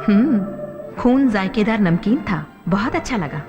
खून जायकेदार नमकीन था, बहुत अच्छा लगा।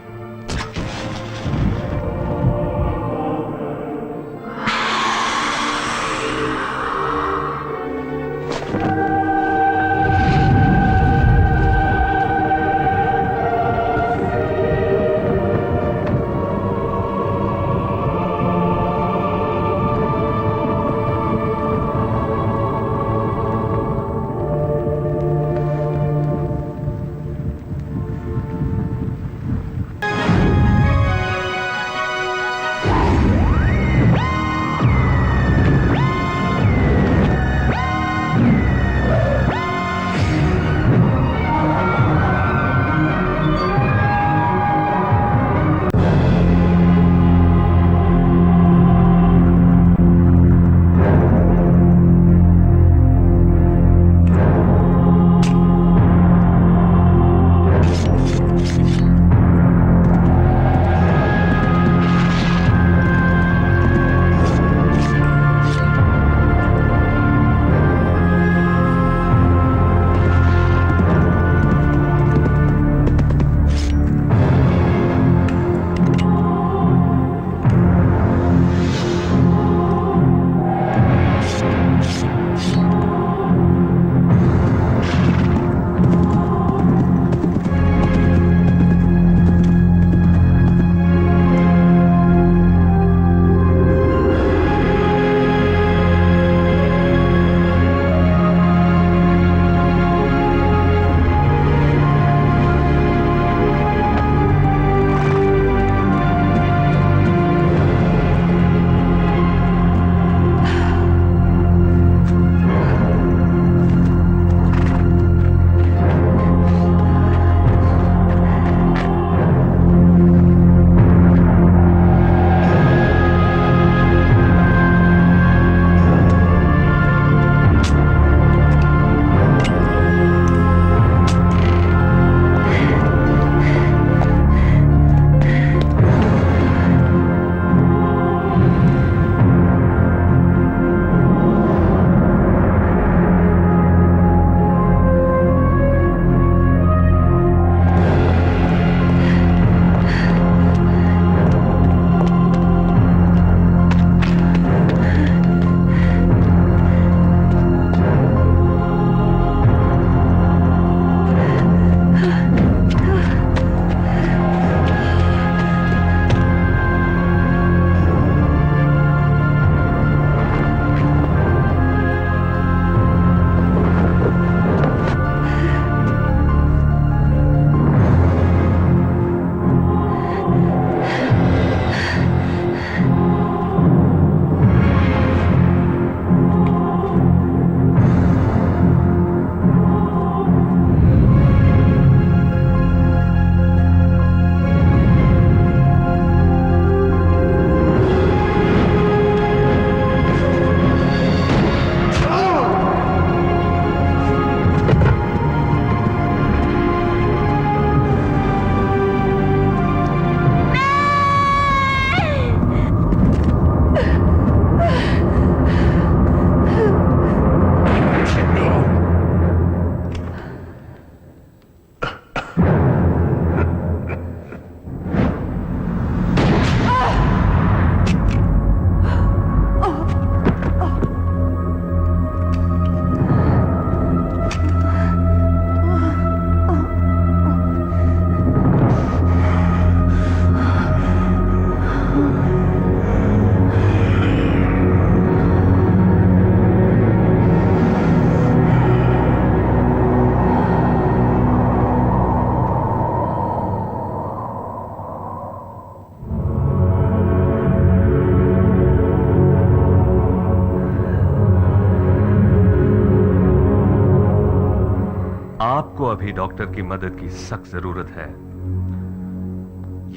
आपको अभी डॉक्टर की मदद की सख्त जरूरत है।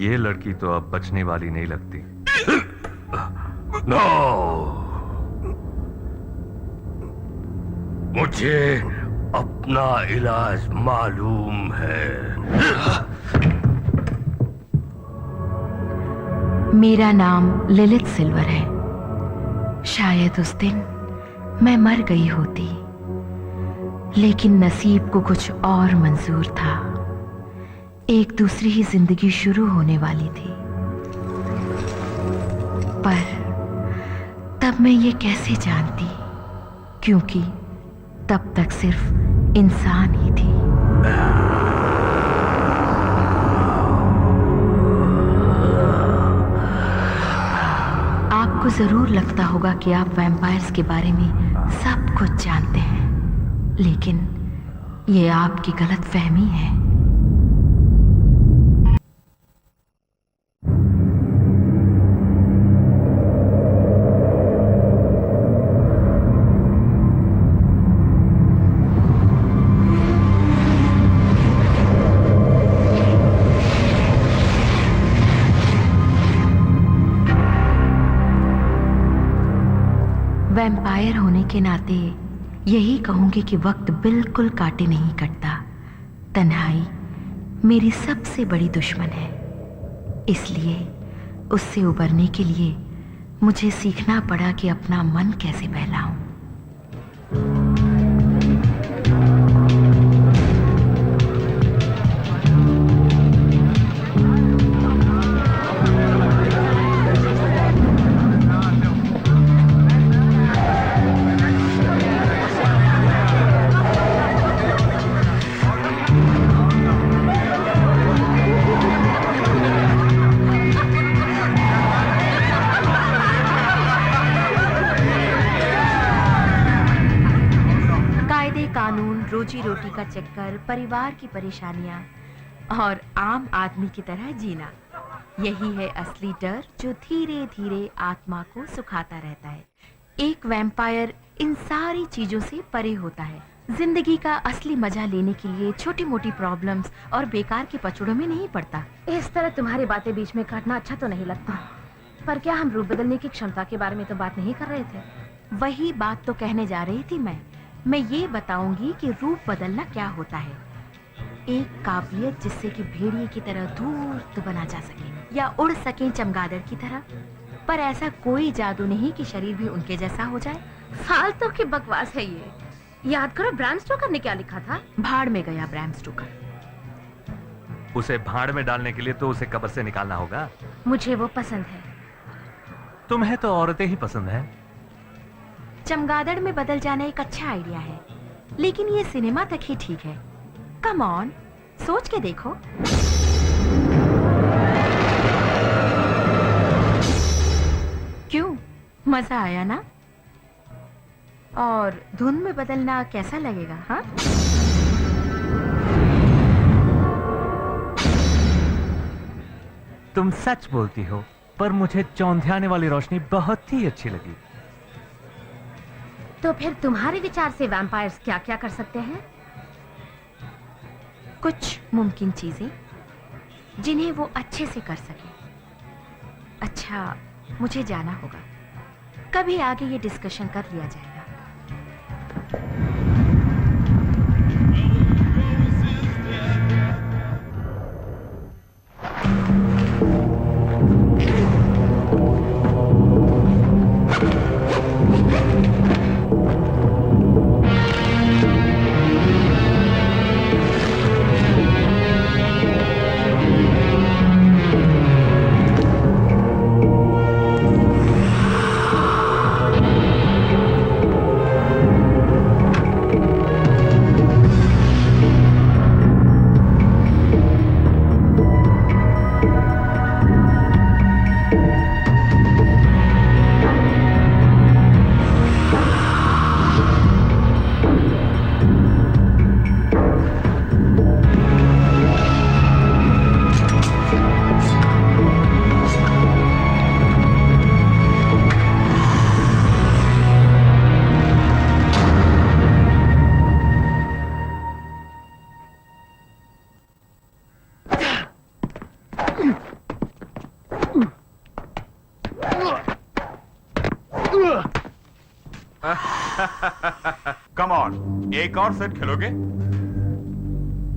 ये लड़की तो अब बचने वाली नहीं लगती। नो, मुझे अपना इलाज मालूम है। मेरा नाम लिलित सिल्वर है। शायद उस दिन मैं मर गई होती, लेकिन नसीब को कुछ और मंजूर था। एक दूसरी ही जिंदगी शुरू होने वाली थी। पर तब मैं ये कैसे जानती, क्योंकि तब तक सिर्फ इंसान ही थी। आपको जरूर लगता होगा कि आप वैम्पायर्स के बारे में सब कुछ जानते हैं, लेकिन ये आपकी गलतफहमी है। वैम्पायर होने के नाते यही कहूंगी कि वक्त बिल्कुल काटे नहीं कटता। तन्हाई मेरी सबसे बड़ी दुश्मन है, इसलिए उससे उबरने के लिए मुझे सीखना पड़ा कि अपना मन कैसे बहलाऊं। कानून, रोजी रोटी का चक्कर, परिवार की परेशानियां और आम आदमी की तरह जीना, यही है असली डर जो धीरे धीरे आत्मा को सुखाता रहता है। एक वैम्पायर इन सारी चीजों से परे होता है। जिंदगी का असली मजा लेने के लिए छोटी मोटी प्रॉब्लम्स और बेकार के पचड़ों में नहीं पड़ता। इस तरह तुम्हारी बातें बीच में काटना अच्छा तो नहीं लगता, पर क्या हम रूप बदलने की क्षमता के बारे में तो बात नहीं कर रहे थे? वही बात तो कहने जा रही थी मैं ये बताऊंगी कि रूप बदलना क्या होता है। एक काबिलियत जिससे कि भेड़िए की तरह धूर्त बना जा सके या उड़ सके चमगादड़ की तरह, पर ऐसा कोई जादू नहीं कि शरीर भी उनके जैसा हो जाए। फालतू की बकवास है ये। याद करो ब्रैम स्टोकर ने क्या लिखा था। भाड़ में गया ब्रैम स्टोकर। उसे भाड़ में डालने के लिए तो उसे कब्र से निकालना होगा। मुझे वो पसंद है। तुम्हें तो औरतें ही पसंद है। चमगादड़ में बदल जाना एक अच्छा आइडिया है, लेकिन ये सिनेमा तक ही ठीक है। कम ऑन, सोच के देखो। क्यों, मजा आया ना? और धुन में बदलना कैसा लगेगा? हाँ, तुम सच बोलती हो, पर मुझे चौंधियाने वाली रोशनी बहुत ही अच्छी लगी। तो फिर तुम्हारे विचार से वैम्पायर्स क्या क्या कर सकते हैं? कुछ मुमकिन चीजें जिन्हें वो अच्छे से कर सके। अच्छा, मुझे जाना होगा, कभी आगे ये डिस्कशन कर लिया जाएगा। कम ऑन, एक और सेट खेलोगे?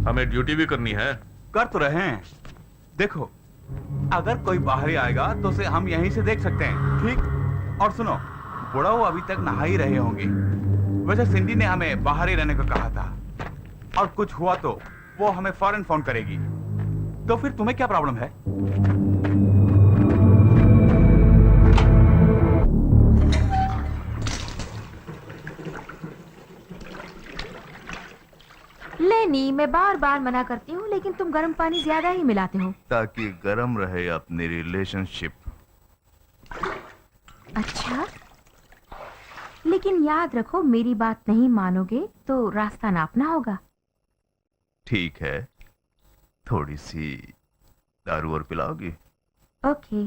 हमें ड्यूटी भी करनी है। कर तो रहे हैं। देखो, अगर कोई बाहरी आएगा तो उसे हम यहीं से देख सकते हैं, ठीक? और सुनो, बुढ़ा वो अभी तक नहा ही रहे होंगे। वैसे सिंडी ने हमें बाहर ही रहने को कहा था, और कुछ हुआ तो वो हमें फौरन फोन करेगी। तो फिर तुम्हें क्या प्रॉब्लम है? लेनी, मैं बार बार मना करती हूँ लेकिन तुम गर्म पानी ज्यादा ही मिलाते हो। ताकि गर्म रहे अपनी रिलेशनशिप। अच्छा, लेकिन याद रखो मेरी बात नहीं मानोगे तो रास्ता नापना होगा। ठीक है, थोड़ी सी दारू और पिलाओगी? ओके।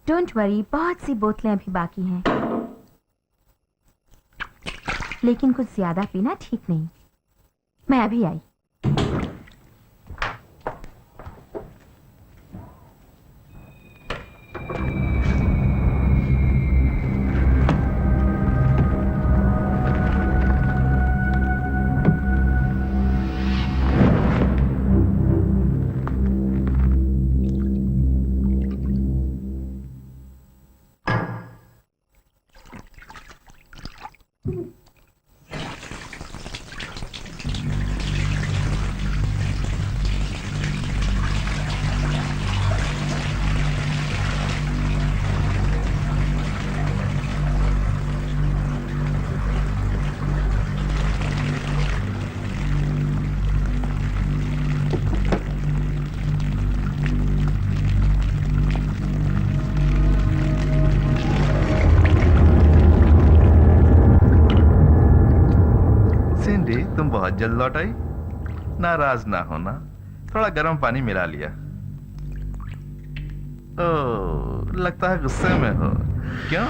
डोंट वरी, बहुत सी बोतलें अभी बाकी हैं, लेकिन कुछ ज्यादा पीना ठीक नहीं। मैं अभी आई। सिंडी, तुम बहुत जल्द लौट आई। नाराज ना होना, थोड़ा गर्म पानी मिला लिया। ओह, लगता है गुस्से में हो। क्यों?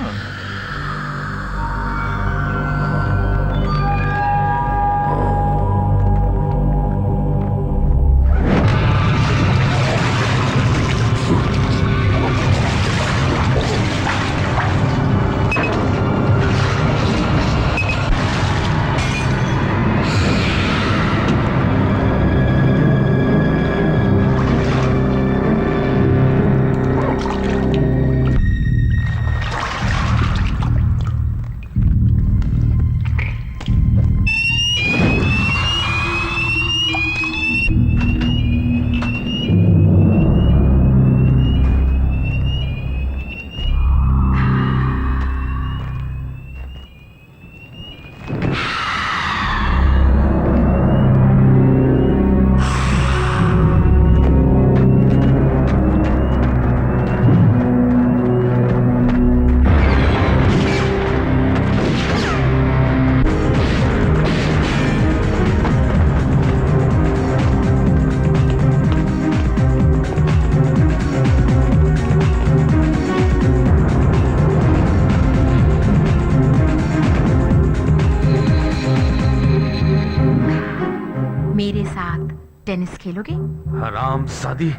मेरे साथ टेनिस खेलोगे? हराम सादी।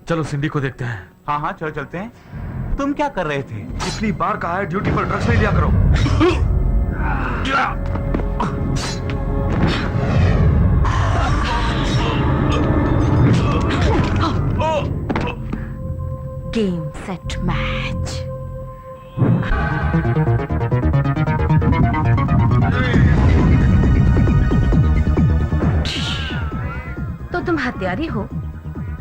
चलो सिंडी को देखते हैं। हाँ हाँ, चलो चलते हैं। तुम क्या कर रहे थे? इतनी बार कहा है ड्यूटी पर ड्रग्स नहीं लिया करो। Game set match. तो तुम हत्यारी हो?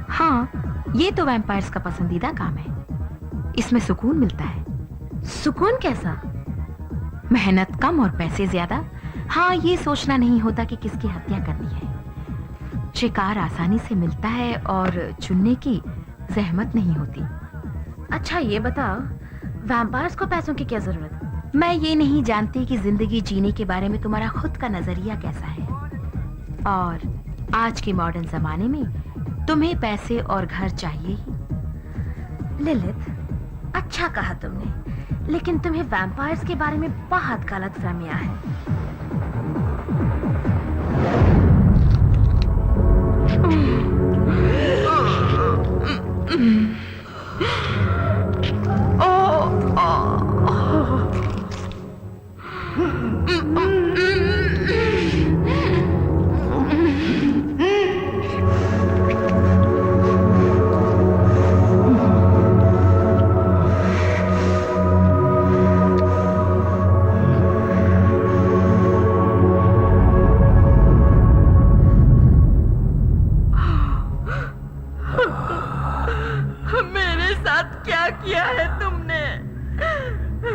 हाँ, ये तो वैम्पायर्स का पसंदीदा काम है। इसमें सुकून मिलता है। सुकून कैसा? मेहनत कम और पैसे ज्यादा। हाँ, ये सोचना नहीं होता कि किसकी हत्या करनी है। शिकार आसानी से मिलता है और चुनने की जहमत नहीं होती। अच्छा ये बताओ, वैम्पायर्स को पैसों की क्या जरूरत? मैं ये नहीं जानती कि जिंदगी जीने के बारे में तुम्हारा खुद का नजरिया कैसा है, और आज के मॉडर्न जमाने में तुम्हें पैसे और घर चाहिए ही। लिलित, अच्छा कहा तुमने, लेकिन तुम्हें वैम्पायर्स के बारे में बहुत गलत फहमियां हैं।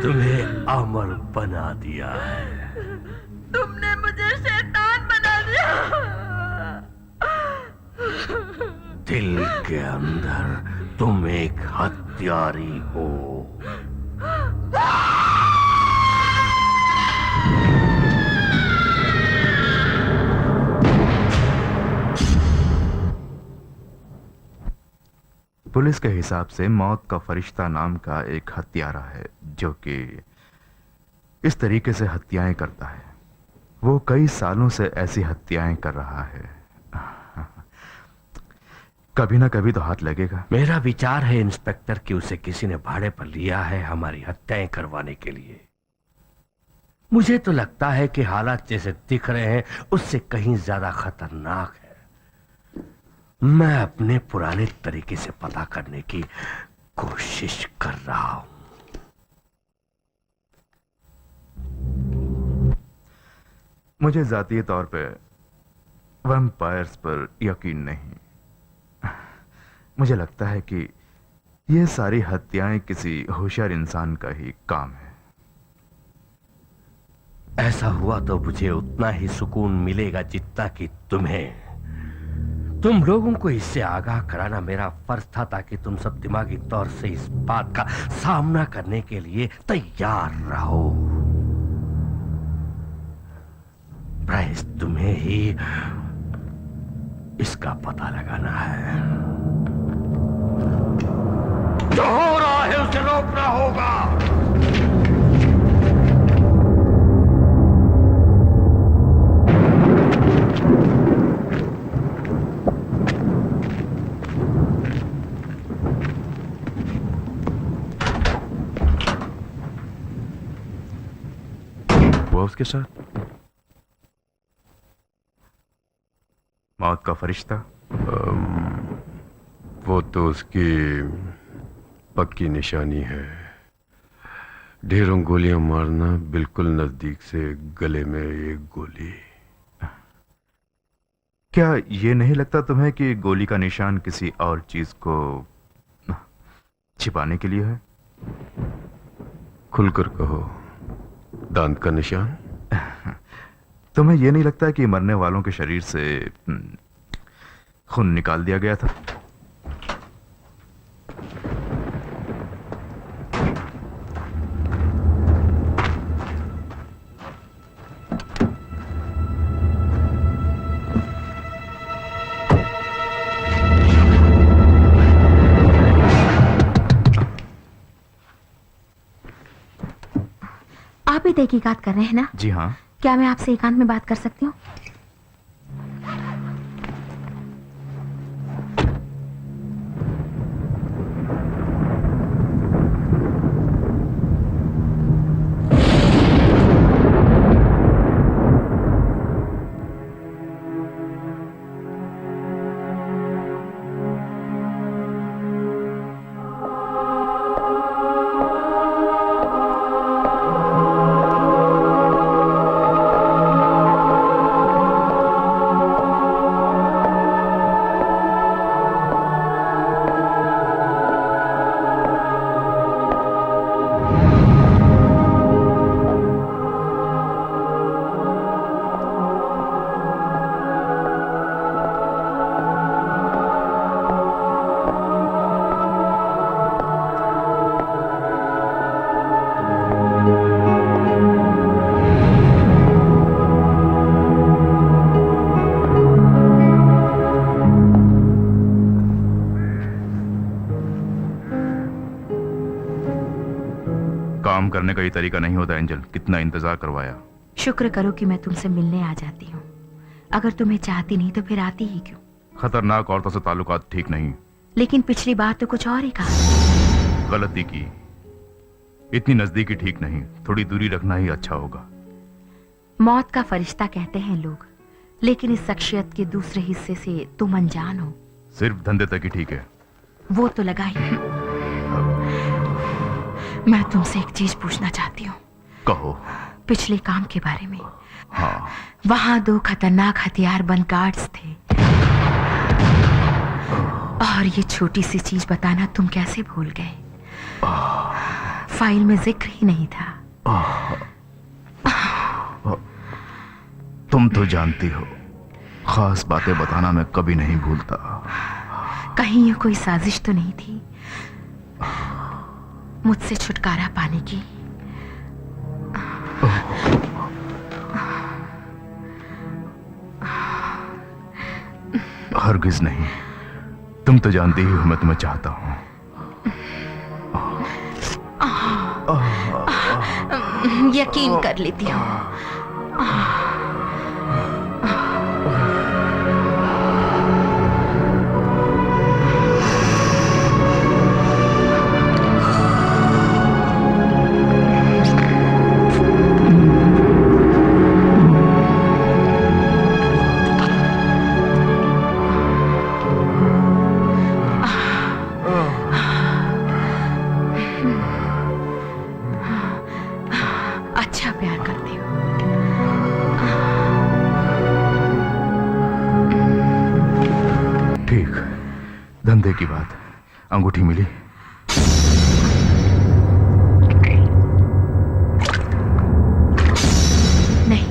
तुम्हें अमर बना दिया है। तुमने मुझे शैतान बना दिया। दिल के अंदर तुम एक हत्यारी हो। पुलिस के हिसाब से मौत का फरिश्ता नाम का एक हत्यारा है जो कि इस तरीके से हत्याएं करता है। वो कई सालों से ऐसी हत्याएं कर रहा है। कभी ना कभी तो हाथ लगेगा। मेरा विचार है इंस्पेक्टर कि उसे किसी ने भाड़े पर लिया है हमारी हत्याएं करवाने के लिए। मुझे तो लगता है कि हालात जैसे दिख रहे हैं उससे कहीं ज्यादा खतरनाक है। मैं अपने पुराने तरीके से पता करने की कोशिश कर रहा हूं। मुझे जातीय तौर पे वैम्पायर्स पर यकीन नहीं। मुझे लगता है कि ये सारी हत्याएं किसी होशियार इंसान का ही काम है। ऐसा हुआ तो मुझे उतना ही सुकून मिलेगा जितना कि तुम्हें। तुम लोगों को इससे आगाह कराना मेरा फर्ज था ताकि तुम सब दिमागी तौर से इस बात का सामना करने के लिए तैयार रहो। प्राइस तुम्हें ही इसका पता लगाना है। जो हो रहा है उसे रोकना होगा। वो उसके साथ मौत का फरिश्ता। वो तो उसकी पक्की निशानी है। ढेरों गोलियां मारना, बिल्कुल नजदीक से गले में एक गोली। क्या ये नहीं लगता तुम्हें कि गोली का निशान किसी और चीज को छिपाने के लिए है? खुलकर कहो, दांत का निशान? तुम्हें यह नहीं लगता कि मरने वालों के शरीर से खून निकाल दिया गया था? आप भी तहकीकात कर रहे हैं ना? जी हाँ। क्या मैं आपसे एकांत में बात कर सकती हूँ? काम करने का ये तरीका नहीं होता एंजल। कितना इंतजार करवाया। शुक्र करो कि मैं तुमसे मिलने आ जाती हूँ। अगर तुम्हें चाहती नहीं तो फिर आती ही क्यों? खतरनाक औरतों से ताल्लुकात ठीक नहीं। लेकिन पिछली बार तो कुछ और ही कहा। गलती की। इतनी नजदीकी ठीक नहीं। थोड़ी दूरी रखना ही अच्छा होगा। मौत का फरिश्ता कहते हैं लोग, लेकिन इस शख्सियत के दूसरे हिस्से से तुम अनजान हो। सिर्फ धंधे तक ही ठीक है। वो तो लगा ही। मैं तुमसे एक चीज पूछना चाहती हूँ। कहो। पिछले काम के बारे में। हाँ। वहां 2 खतरनाक हथियारबंद गार्ड्स थे, और ये छोटी सी चीज बताना तुम कैसे भूल गए? फाइल में जिक्र ही नहीं था। तुम तो जानती हो, खास बातें बताना मैं कभी नहीं भूलता। कहीं ये कोई साजिश तो नहीं थी मुझसे छुटकारा पाने की? हरगिज नहीं। तुम तो जानती ही हो मैं तुम्हें चाहता हूं। यकीन कर लेती हूँ। अच्छा प्यार करती हूँ। ठीक, धंधे की बात। अंगूठी मिली? नहीं,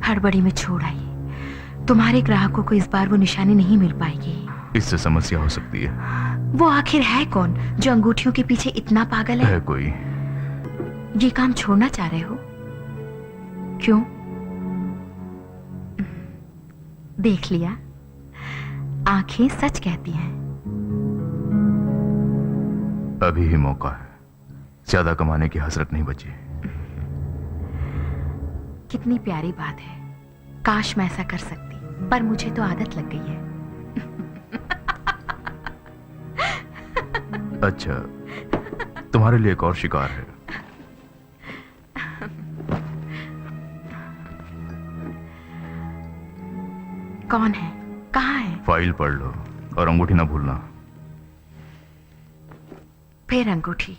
हड़बड़ी में छोड़ आई। तुम्हारे ग्राहकों को इस बार वो निशानी नहीं मिल पाएगी। इससे समस्या हो सकती है। वो आखिर है कौन जो अंगूठियों के पीछे इतना पागल है? कोई? ये काम छोड़ना चाह रहे हो? क्यों? देख लिया, आंखें सच कहती हैं। अभी ही मौका है, ज्यादा कमाने की हसरत नहीं बची। कितनी प्यारी बात है। काश मैं ऐसा कर सकती, पर मुझे तो आदत लग गई है। अच्छा, तुम्हारे लिए एक और शिकार है। कौन है? कहाँ है? फाइल पढ़ लो और अंगूठी ना भूलना। फिर अंगूठी?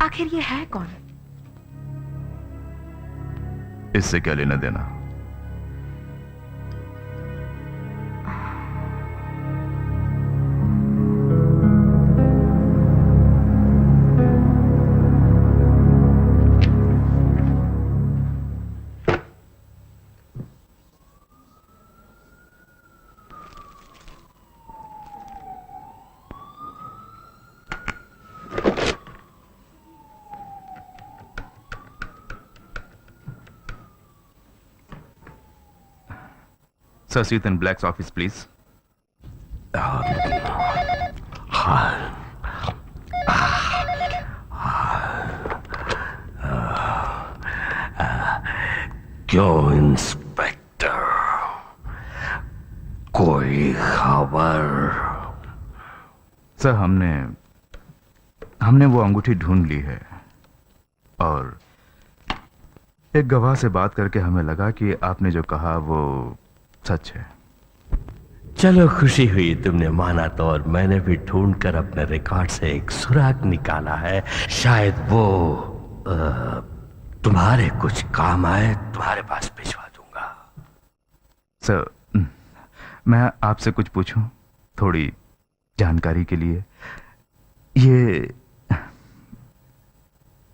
आखिर ये है कौन? इससे क्या लेना देना? Sir, sit in Black's office, please. क्यों इंस्पेक्टर, कोई खबर? सर, हमने वो अंगूठी ढूंढ ली है और एक गवाह से बात करके हमें लगा कि आपने जो कहा वो सच है। चलो, खुशी हुई तुमने माना तो, और मैंने भी ढूंढकर अपने रिकॉर्ड से एक सुराग निकाला है। शायद वो तुम्हारे कुछ काम आए, तुम्हारे पास भिजवा दूंगा। सर, मैं आपसे कुछ पूछूं, थोड़ी जानकारी के लिए? ये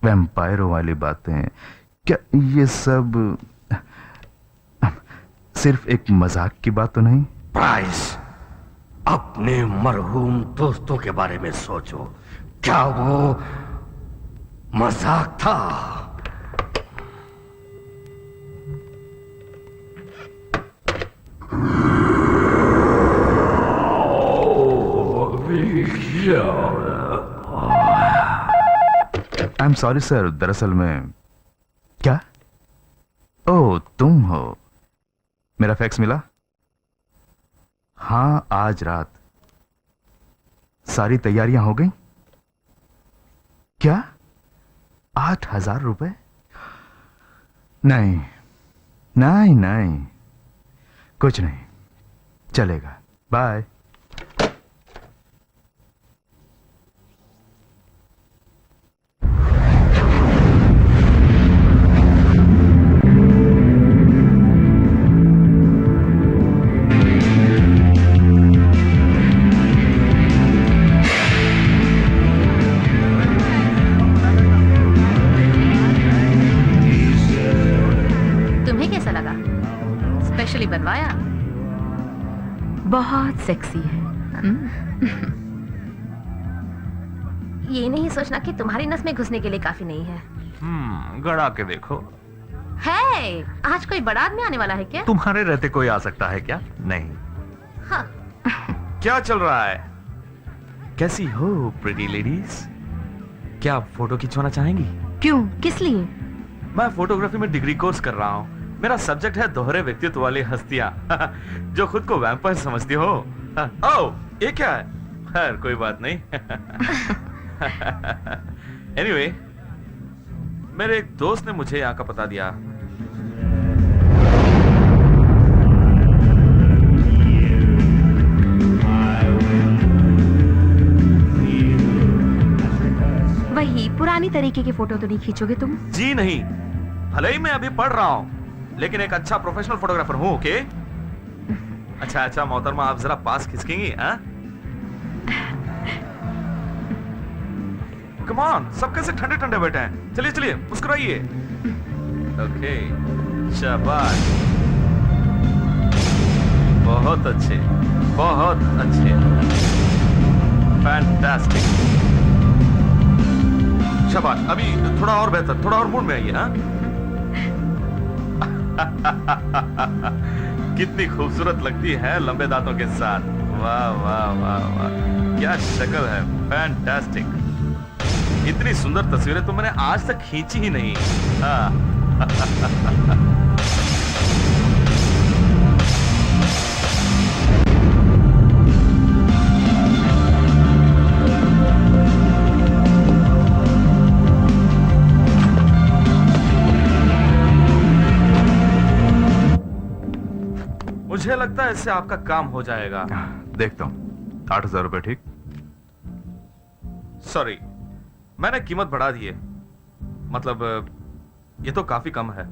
वैम्पायरों वाली बातें, क्या ये सब सिर्फ एक मजाक की बात तो नहीं? प्राइस, अपने मरहूम दोस्तों के बारे में सोचो। क्या वो मजाक था? आई एम सॉरी सर, दरअसल में क्या? ओह, तुम हो। मेरा फैक्स मिला? हाँ, आज रात। सारी तैयारियां हो गई? क्या 8,000 रुपए? नहीं नहीं नहीं, कुछ नहीं चलेगा। बाय। बनवाया? बहुत सेक्सी है। ये नहीं सोचना कि तुम्हारी नस में घुसने के लिए काफी नहीं है। गड़ा के देखो। है, आज कोई बड़ा आदमी आने वाला है क्या? तुम्हारे रहते कोई आ सकता है क्या? नहीं। हाँ। क्या चल रहा है? कैसी हो प्रिटी लेडीज? क्या आप फोटो खिंचवाना चाहेंगी? क्यों, किस लिए? मैं फोटोग्राफी में डिग्री कोर्स कर रहा हूँ। मेरा सब्जेक्ट है दोहरे व्यक्तित्व वाली हस्तियां जो खुद को वैम्पायर समझती हो। ओह, ये क्या है? खैर कोई बात नहीं। एनीवे, मेरे एक दोस्त ने मुझे यहाँ का पता दिया। वही पुरानी तरीके की फोटो तो नहीं खींचोगे तुम? जी नहीं, भले ही मैं अभी पढ़ रहा हूँ, लेकिन एक अच्छा प्रोफेशनल फोटोग्राफर हूँ। ओके? अच्छा मोहतरमा, आप जरा पास खिसकेंगी? कम ऑन, सब कैसे ठंडे ठंडे बैठे हैं। चलिए चलिए, मुस्कुराइए। ओके, शाबाश, बहुत अच्छे, बहुत अच्छे, फैंटास्टिक, शाबाश। अभी थोड़ा और बेहतर, थोड़ा और मूड में आइए। हाँ, कितनी खूबसूरत लगती है लंबे दांतों के साथ। वाह वाह वाह वाह, क्या शक्ल है, फैंटास्टिक। इतनी सुंदर तस्वीरें तो मैंने आज तक खींची ही नहीं। मुझे लगता है इससे आपका काम हो जाएगा। देखता हूँ। 8,000 रुपए ठीक? सॉरी, मैंने कीमत बढ़ा दी है। मतलब ये तो काफी कम है।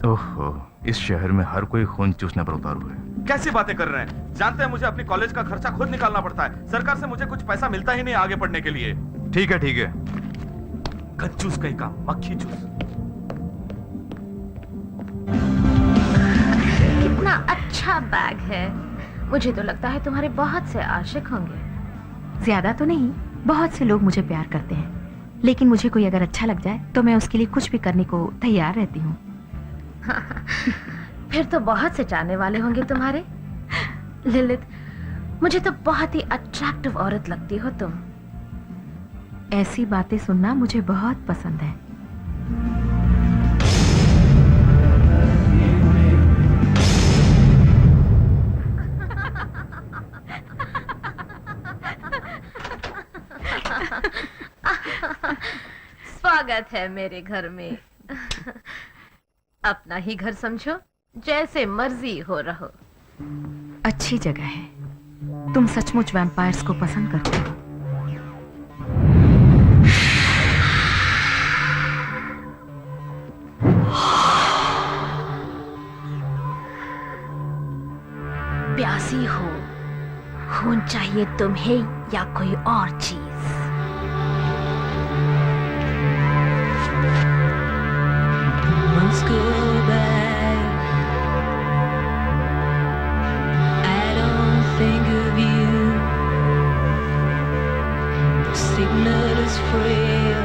ओहो, इस शहर में हर कोई खून चूसने पर उतारू है। कैसी बातें कर रहे हैं? जानते हैं मुझे अपनी कॉलेज का खर्चा खुद निकालना पड़ता है। सरकार से मुझे कुछ पैसा मिलता ही नहीं आगे पढ़ने के लिए। ठीक है ठीक है। कंजूस कहीं का, मक्खी चूस। कितना अच्छा बैग है। मुझे तो लगता है तुम्हारे बहुत से आशिक होंगे। ज्यादा तो नहीं, बहुत से लोग मुझे प्यार करते हैं, लेकिन मुझे कोई अगर अच्छा लग जाए तो मैं उसके लिए कुछ भी करने को तैयार रहती हूँ। फिर तो बहुत से चाहने वाले होंगे तुम्हारे। लिलित, मुझे तो बहुत ही अट्रैक्टिव औरत लगती हो तुम। ऐसी बातें सुनना मुझे बहुत पसंद है। स्वागत है मेरे घर में। अपना ही घर समझो, जैसे मर्जी हो रहो। अच्छी जगह है। तुम सचमुच वैम्पायर्स को पसंद करते हो? प्यासी हो, खून चाहिए तुम्हें या कोई और चीज? Months go by, I don't think of you. The signal is frail,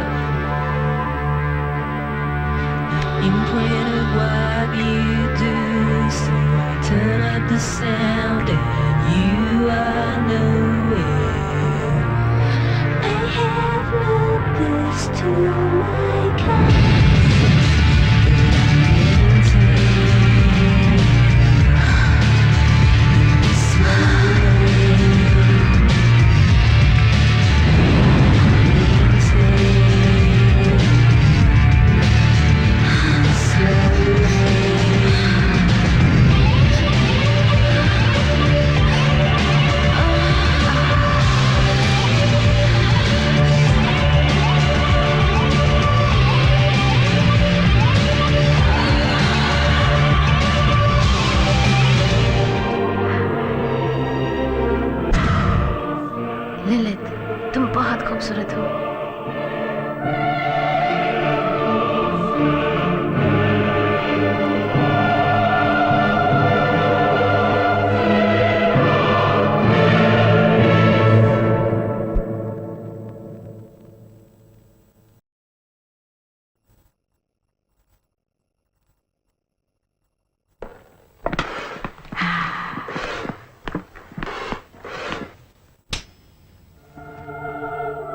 imprint of what you do. So I turn up the sound and you are nowhere. I have loved this to my kind.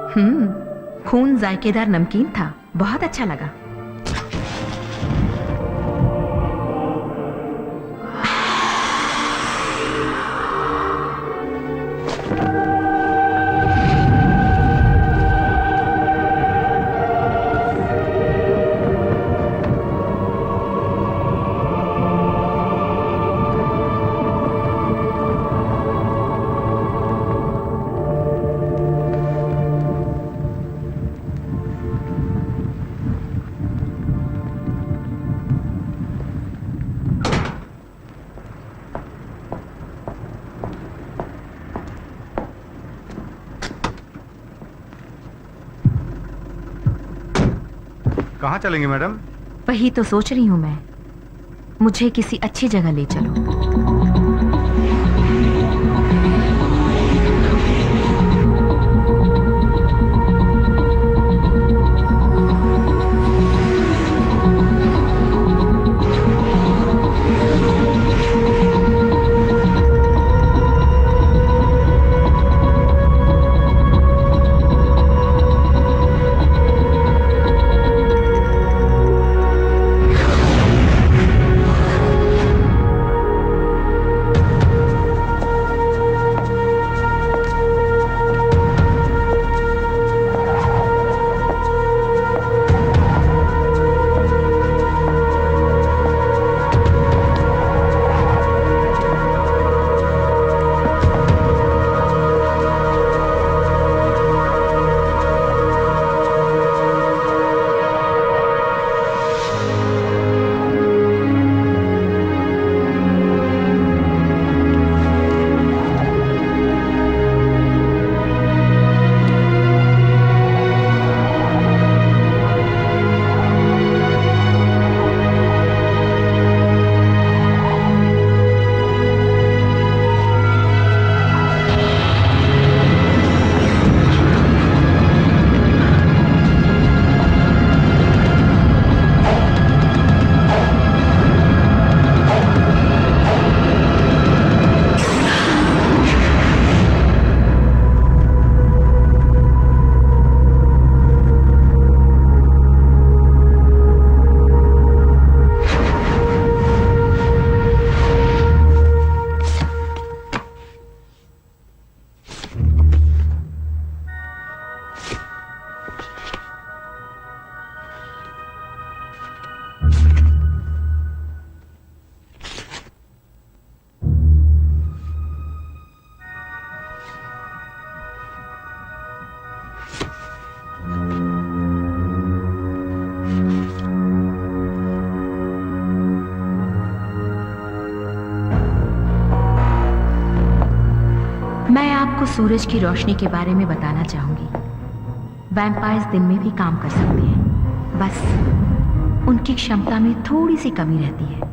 खून जायकेदार नमकीन था, बहुत अच्छा लगा। कहाँ चलेंगे madam? वही तो सोच रही हूँ मैं, मुझे किसी अच्छी जगह ले चलो। मैं आपको सूरज की रोशनी के बारे में बताना चाहूंगी। वैम्पायर्स दिन में भी काम कर सकते हैं, बस उनकी क्षमता में थोड़ी सी कमी रहती है।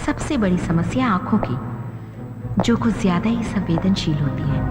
सबसे बड़ी समस्या आंखों की, जो कुछ ज्यादा ही संवेदनशील होती है।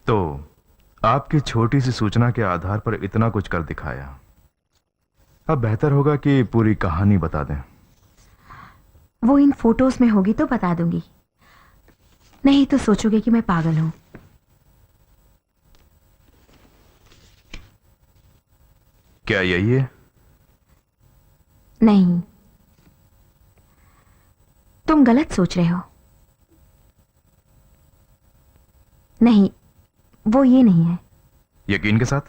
तो आपकी छोटी सी सूचना के आधार पर इतना कुछ कर दिखाया। अब बेहतर होगा कि पूरी कहानी बता दें। वो इन फोटोज में होगी तो बता दूंगी, नहीं तो सोचोगे कि मैं पागल हूं। क्या यही है? नहीं, तुम गलत सोच रहे हो। नहीं, वो ये नहीं है। यकीन के साथ?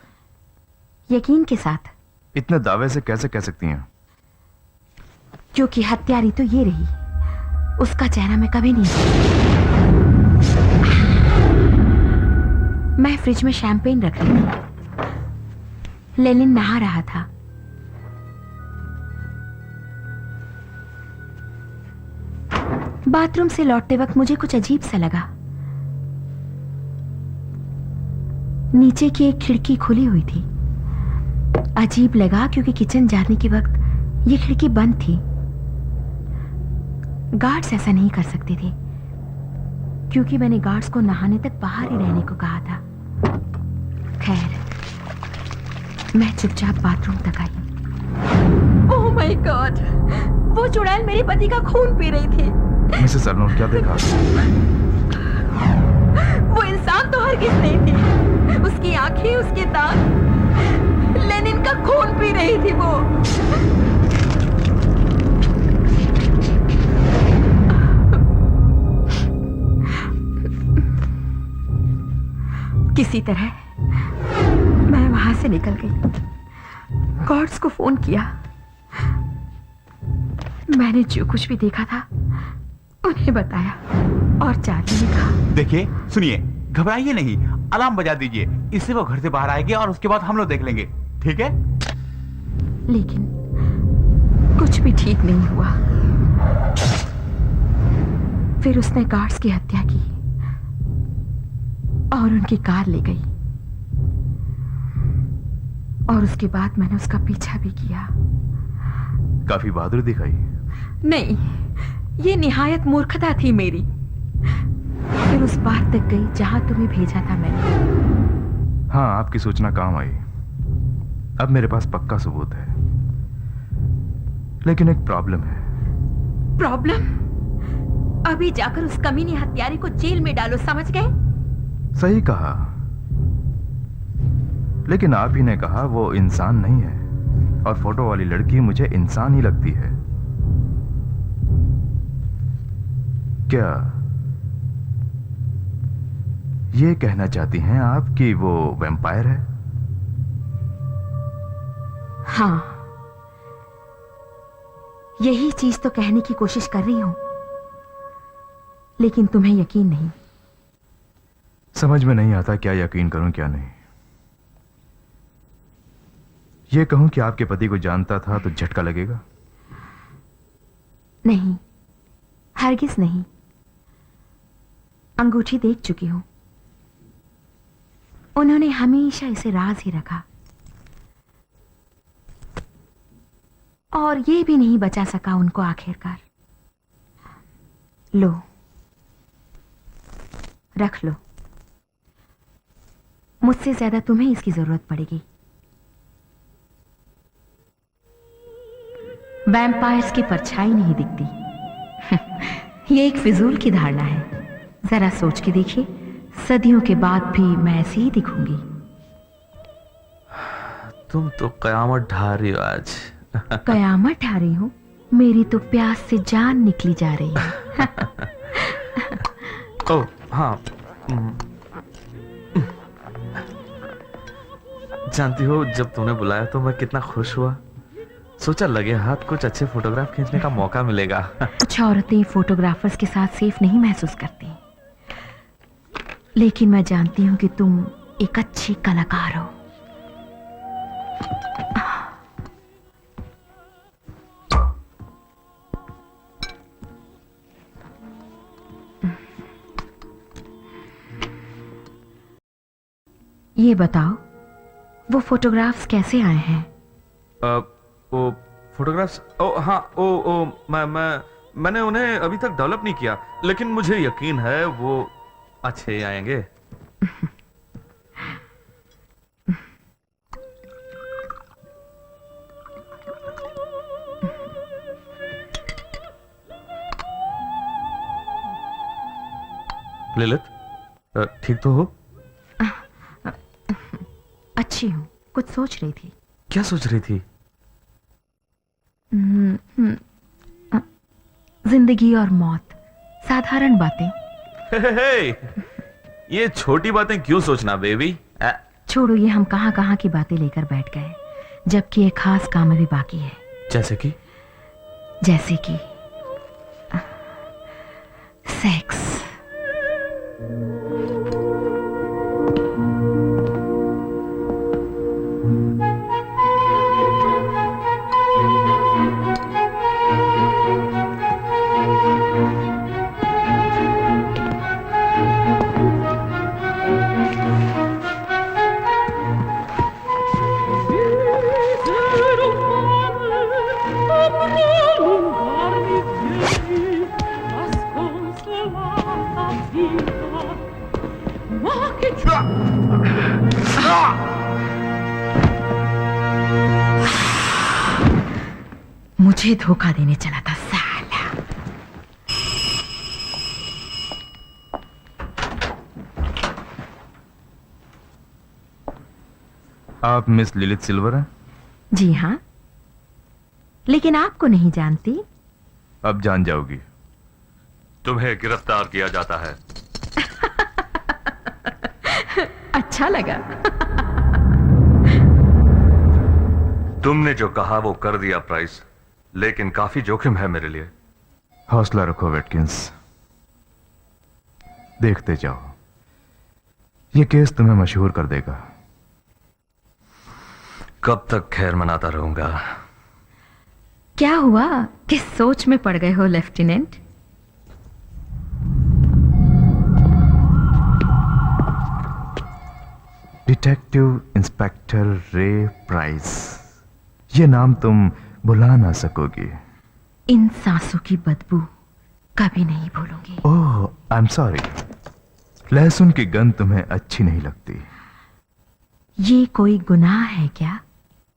यकीन के साथ। इतने दावे से कैसे कह सकती हैं? क्योंकि हत्यारी तो ये रही, उसका चेहरा मैं कभी नहीं। मैं फ्रिज में शैंपेन रख रही थी। लेनिन नहा रहा था। बाथरूम से लौटते वक्त मुझे कुछ अजीब सा लगा। नीचे की एक खिड़की खुली हुई थी। अजीब लगा क्योंकि किचन जाने के वक्त ये खिड़की बंद थी। गार्ड्स ऐसा नहीं कर सकते थे, क्योंकि मैंने गार्ड्स को नहाने तक बाहर ही रहने को कहा था। खैर, मैं चुपचाप बाथरूम तक आई। ओह माय गॉड, वो चुड़ैल मेरे पति का खून पी रही थी। मिसेस अर्नोल्ड, क्या देखा? वो इंसान तो हरगिज नहीं थी। उसकी आंखें, उसके दांत लेनिन का खून पी रही थी वो। किसी तरह मैं वहां से निकल गई। गॉड्स को फोन किया। मैंने जो कुछ भी देखा था उन्हें बताया और चार्ली ने कहा। देखिए, सुनिए, घबराइए नहीं, अलार्म बजा दीजिए, इससे वो घर से बाहर आएगी और उसके बाद हम लोग देख लेंगे, ठीक है? लेकिन कुछ भी ठीक नहीं हुआ। फिर उसने गार्ड्स की हत्या की और उनकी कार ले गई। और उसके बाद मैंने उसका पीछा भी किया। काफी बहादुरी दिखाई। नहीं, ये निहायत मूर्खता थी मेरी। फिर उस बात तक गई जहां तुम्हें भेजा था मैंने। हाँ, आपकी सूचना काम आई। अब मेरे पास पक्का सबूत है, लेकिन एक प्रॉब्लम है। प्रॉब्लम? अभी जाकर उस कमीने हत्यारे को जेल में डालो, समझ गए? सही कहा, लेकिन आप ही ने कहा वो इंसान नहीं है, और फोटो वाली लड़की मुझे इंसान ही लगती है। क्या ये कहना चाहती हैं आप कि वो वैम्पायर है? हाँ, यही चीज तो कहने की कोशिश कर रही हूं, लेकिन तुम्हें यकीन नहीं। समझ में नहीं आता क्या यकीन करूं क्या नहीं। ये कहूं कि आपके पति को जानता था तो झटका लगेगा? नहीं, हरगिज नहीं। अंगूठी देख चुकी हूं। उन्होंने हमेशा इसे राज ही रखा, और ये भी नहीं बचा सका उनको आखिरकार। लो, रख लो। मुझसे ज्यादा तुम्हें इसकी जरूरत पड़ेगी। वैम्पायर्स की परछाई नहीं दिखती। ये एक फिजूल की धारणा है। जरा सोच के देखिए, सदियों के बाद भी मैं ऐसी ही दिखूंगी। तुम तो कयामत ढा रही हो आज। कयामत ढा रही हूं? मेरी तो प्यास से जान निकली जा रही है। ओह हाँ, जानती हो, जब तुमने बुलाया तो मैं कितना खुश हुआ। सोचा लगे हाथ कुछ अच्छे फोटोग्राफ खींचने का मौका मिलेगा। कुछ औरतें फोटोग्राफर्स के साथ सेफ नहीं महसूस करती, लेकिन मैं जानती हूं कि तुम एक अच्छी कलाकार हो। ये बताओ, वो फोटोग्राफ्स कैसे आए हैं? वो फोटोग्राफ्स, ओ हाँ, ओ मैंने उन्हें अभी तक डेवलप नहीं किया, लेकिन मुझे यकीन है वो अच्छे आएंगे। ललित, ठीक तो हो? अच्छी हूं, कुछ सोच रही थी। क्या सोच रही थी? जिंदगी और मौत, साधारण बातें। हे, ये छोटी बातें क्यों सोचना बेबी? छोड़ो, ये हम कहां कहां की बातें लेकर बैठ गए, जबकि एक खास काम अभी बाकी है। जैसे कि सेक्स। मुझे धोखा देने चला था साला। आप मिस लिलित सिल्वर हैं? जी हाँ, लेकिन आपको नहीं जानती। अब जान जाओगी। तुम्हें गिरफ्तार किया जाता है। अच्छा लगा। तुमने जो कहा वो कर दिया प्राइस, लेकिन काफी जोखिम है मेरे लिए। हौसला रखो वेटकिंस, देखते जाओ, ये केस तुम्हें मशहूर कर देगा। कब तक खैर मनाता रहूंगा? क्या हुआ, किस सोच में पड़ गए हो लेफ्टिनेंट? डिटेक्टिव इंस्पेक्टर रे प्राइस, ये नाम तुम भुला ना सकोगी। इन सांसों की बदबू कभी नहीं भूलूंगी। ओह, आई एम सॉरी। लहसुन की गंध तुम्हें अच्छी नहीं लगती। ये कोई गुनाह है क्या?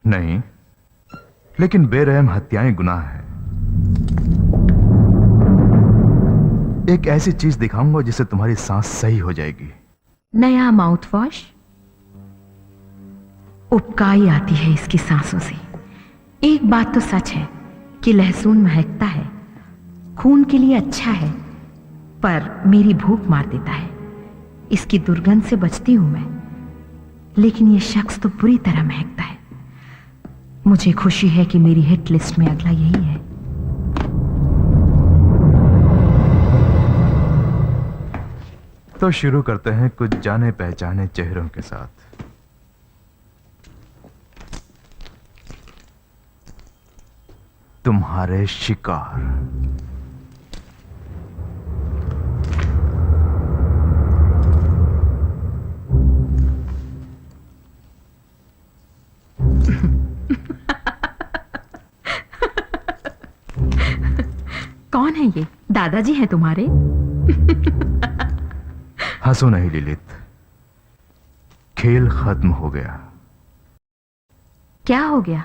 नहीं, लेकिन बेरहम हत्याएं गुनाह है। एक ऐसी चीज दिखाऊंगा जिससे तुम्हारी सांस सही हो जाएगी। नया माउथ वॉश? उपकाई आती है इसकी सांसों से। एक बात तो सच है कि लहसुन महकता है, खून के लिए अच्छा है, पर मेरी भूख मार देता है। इसकी दुर्गंध से बचती हूं मैं, लेकिन यह शख्स तो बुरी तरह महकता है। मुझे खुशी है कि मेरी हिट लिस्ट में अगला यही है। तो शुरू करते हैं कुछ जाने पहचाने चेहरों के साथ। तुम्हारे शिकार। कौन है ये? दादाजी हैं तुम्हारे? हंसो नहीं लिलित, खेल खत्म हो गया। क्या हो गया?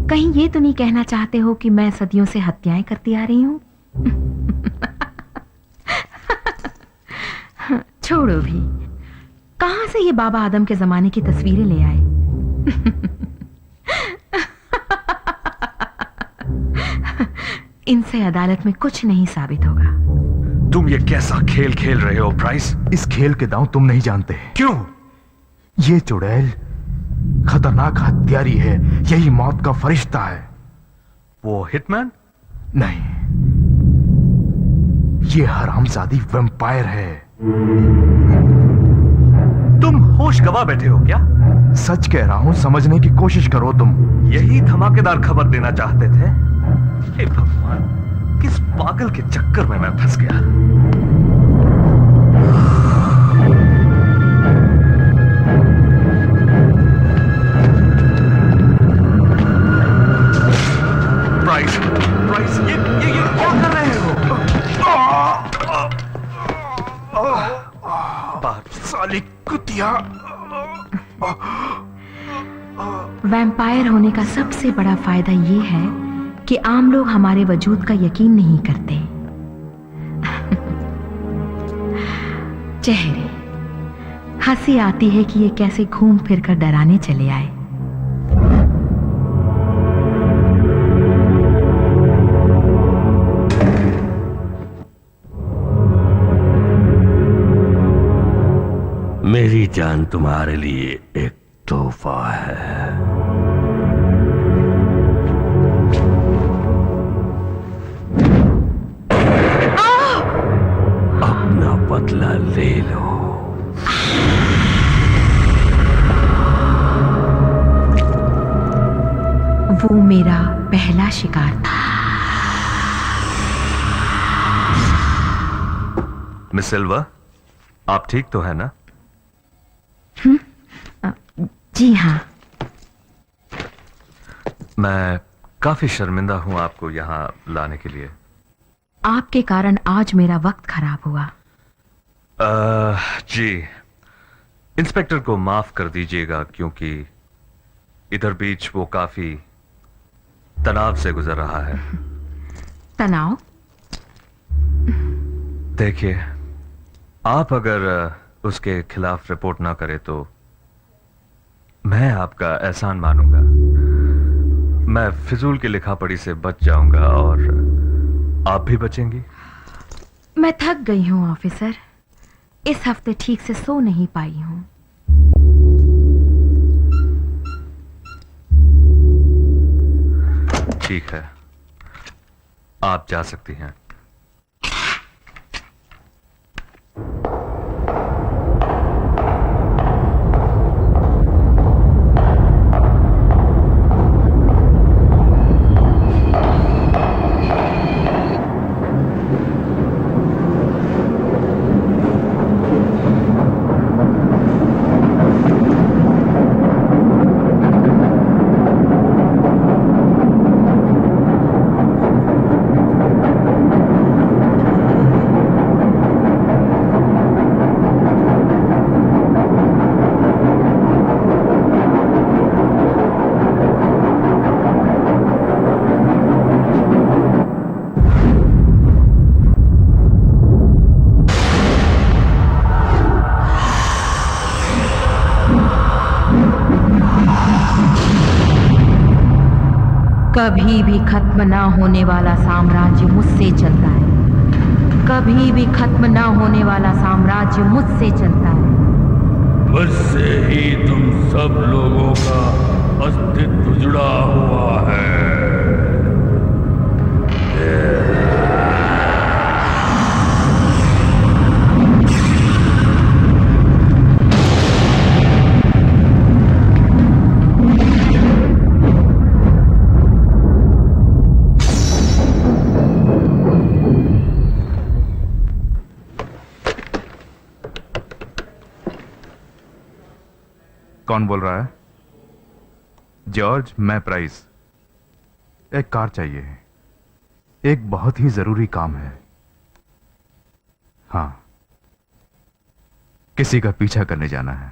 कहीं ये तो नहीं कहना चाहते हो कि मैं सदियों से हत्याएं करती आ रही हूं? छोड़ो भी, कहां से ये बाबा आदम के जमाने की तस्वीरें ले आए? इनसे अदालत में कुछ नहीं साबित होगा। तुम ये कैसा खेल खेल रहे हो प्राइस? इस खेल के दांव तुम नहीं जानते। क्यों? ये चुड़ैल खतरनाक हत्यारी है, यही मौत का फरिश्ता है। वो हिटमैन? नहीं, ये हरामजादी वैम्पायर है। तुम होश गवा बैठे हो क्या? सच कह रहा हूं, समझने की कोशिश करो तुम। यही धमाकेदार खबर देना चाहते थे? हे भगवान, किस पागल के चक्कर में मैं फंस गया। प्राइस, प्राइस, ये क्या कर रहे हो? साली कुतिया। वैम्पायर होने का सबसे बड़ा फायदा ये है कि आम लोग हमारे वजूद का यकीन नहीं करते। चेहरे, हंसी आती है कि ये कैसे घूम फिर कर डराने चले आए। मेरी जान तुम्हारे लिए एक तोहफा है। अपना बदला ले लो। वो मेरा पहला शिकार था। मिस सिल्वा, आप ठीक तो है ना? जी हाँ। मैं काफी शर्मिंदा हूं आपको यहां लाने के लिए। आपके कारण आज मेरा वक्त खराब हुआ। जी, इंस्पेक्टर को माफ कर दीजिएगा क्योंकि इधर बीच वो काफी तनाव से गुजर रहा है। तनाव? देखिए, आप अगर उसके खिलाफ रिपोर्ट ना करें तो मैं आपका एहसान मानूंगा। मैं फिजूल की लिखापढ़ी से बच जाऊंगा और आप भी बचेंगी। मैं थक गई हूँ ऑफिसर। इस हफ्ते ठीक से सो नहीं पाई हूँ। ठीक है, आप जा सकती हैं। कभी भी खत्म ना होने वाला साम्राज्य मुझसे चलता है। कभी भी खत्म ना होने वाला साम्राज्य मुझसे चलता है। मुझसे ही तुम सब लोगों का अस्तित्व जुड़ा हुआ है। कौन बोल रहा है? जॉर्ज, मैं प्राइस। एक कार चाहिए। एक बहुत ही जरूरी काम है। हाँ, किसी का पीछा करने जाना है।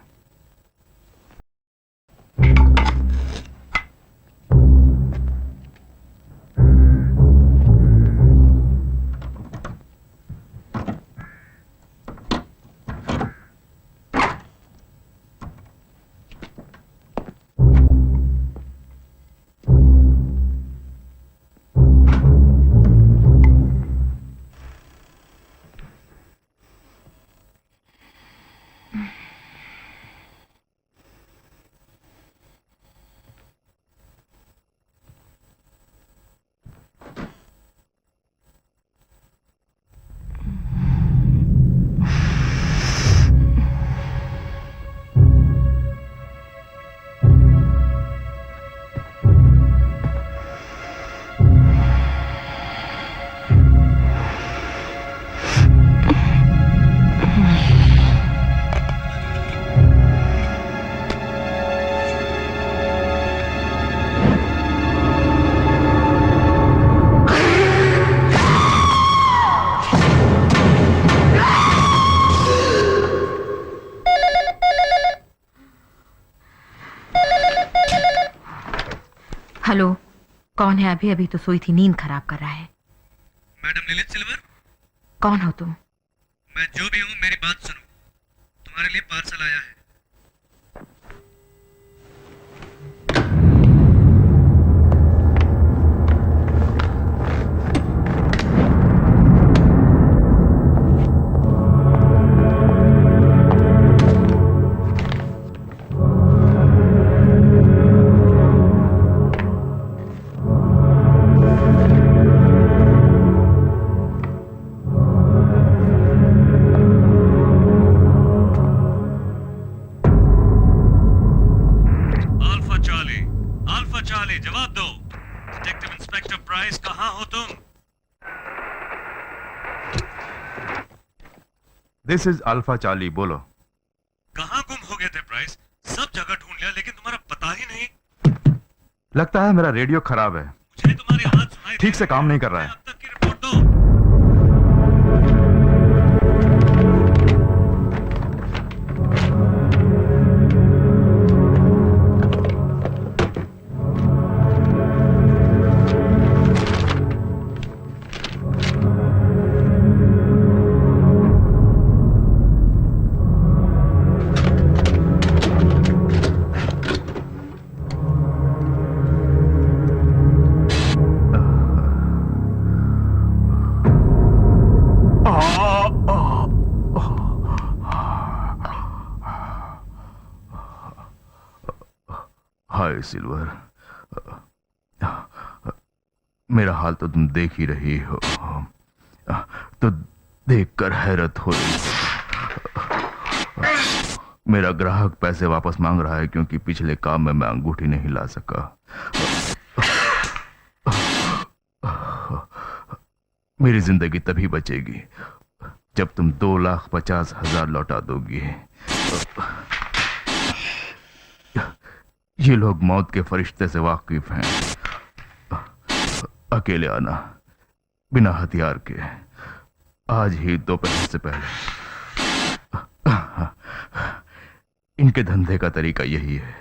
हेलो, कौन है? अभी अभी तो सोई थी, नींद खराब कर रहा है। मैडम ललित सिल्वर, कौन हो तुम? मैं जो भी हूँ मेरी बात सुनो। तुम्हारे लिए पार्सल आया है। दिस इज अल्फा चार्ली, बोलो। कहाँ गुम हो गए थे प्राइस? सब जगह ढूंढ लिया लेकिन तुम्हारा पता ही नहीं। लगता है मेरा रेडियो खराब है, मुझे तुम्हारी आवाज सुनाई ठीक से काम नहीं कर रहा है। अब तक की रिपोर्ट दो। हाय सिल्वर, मेरा हाल तो तुम देख ही रही हो, तो देखकर हैरत हो रही है। मेरा ग्राहक पैसे वापस मांग रहा है क्योंकि पिछले काम में मैं अंगूठी नहीं ला सका। मेरी जिंदगी तभी बचेगी जब तुम 2,50,000 लौटा दोगी। ये लोग मौत के फरिश्ते से वाकिफ हैं। अकेले आना, बिना हथियार के, आज ही दोपहर से पहले। इनके धंधे का तरीका यही है।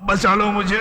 बचा लो मुझे।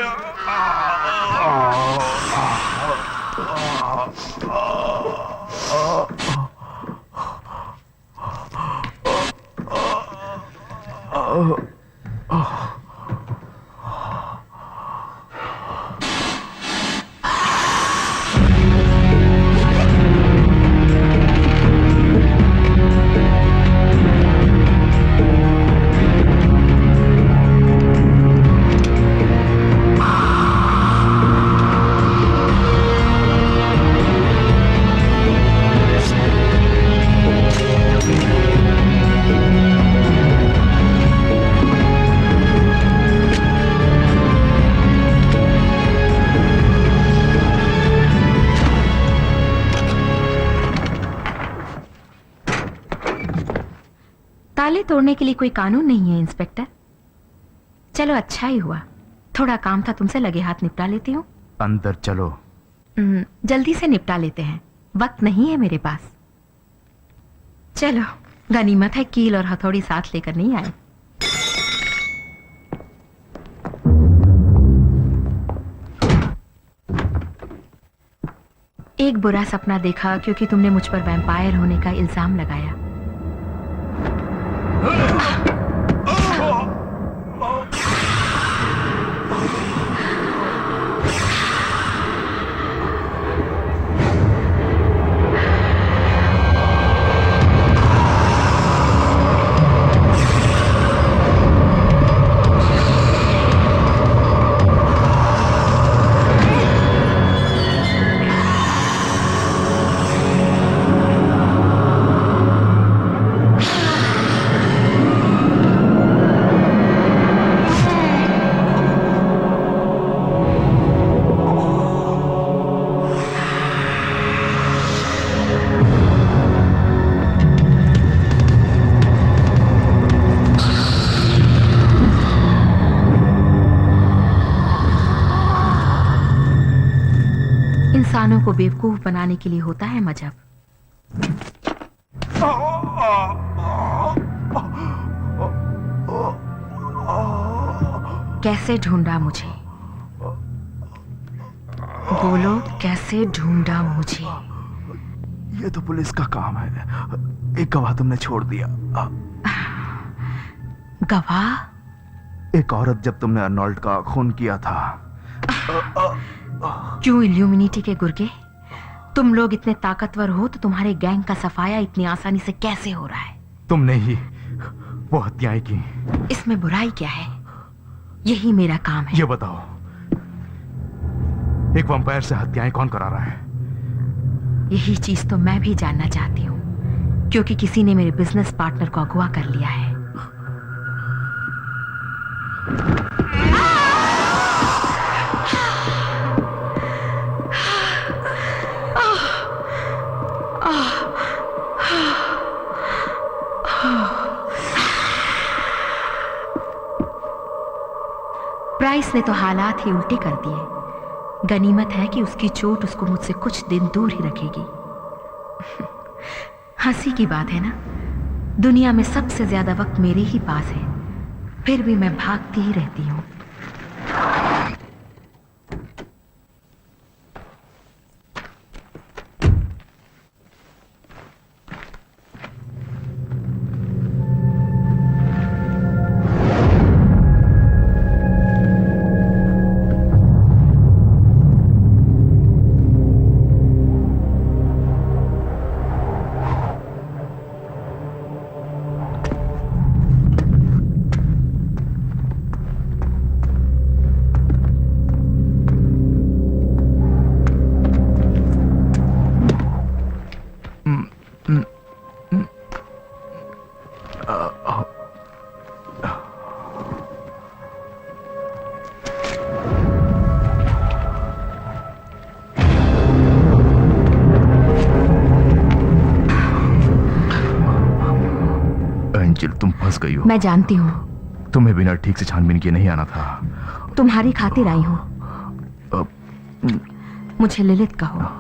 ताले तोड़ने के लिए कोई कानून नहीं है इंस्पेक्टर। चलो अच्छा ही हुआ, थोड़ा काम था तुमसे, लगे हाथ निपटा लेती हूँ। अंदर चलो। जल्दी से निपटा लेते हैं, वक्त नहीं है मेरे पास। चलो, गनीमत है कील और हथौड़ी साथ लेकर नहीं आए। एक बुरा सपना देखा क्योंकि तुमने मुझ पर वैम्पायर होने का इल्जाम लगाया। इंसानों को बेवकूफ बनाने के लिए होता है मजहब। कैसे ढूंढा मुझे? बोलो, कैसे ढूंढा मुझे? ये तो पुलिस का काम है। एक गवाह तुमने छोड़ दिया। गवाह? एक औरत जब तुमने अर्नोल्ड का खून किया था। क्यों इल्यूमिनेटी के गुर्गे? तुम लोग इतने ताकतवर हो तो तुम्हारे गैंग का सफाया इतनी आसानी से कैसे हो रहा है? तुमने ही वो हत्याएं की। इसमें बुराई क्या है? यही मेरा काम है। ये बताओ, एक वंपायर से हत्याएं कौन करा रहा है? यही चीज तो मैं भी जानना चाहती हूँ, क्योंकि किसी ने मेरे बिजनेस पार्टनर को अगवा कर लिया है। प्राइस ने तो हालात ही उल्टे कर दिए। गनीमत है कि उसकी चोट उसको मुझसे कुछ दिन दूर ही रखेगी। हंसी की बात है ना, दुनिया में सबसे ज्यादा वक्त मेरे ही पास है, फिर भी मैं भागती ही रहती हूँ। एंजिल, तुम फंस गई हो। मैं जानती हूँ। तुम्हें बिना ठीक से छानबीन किए नहीं आना था। तुम्हारी खातिर आई हूँ। अब मुझे लिलित कहो।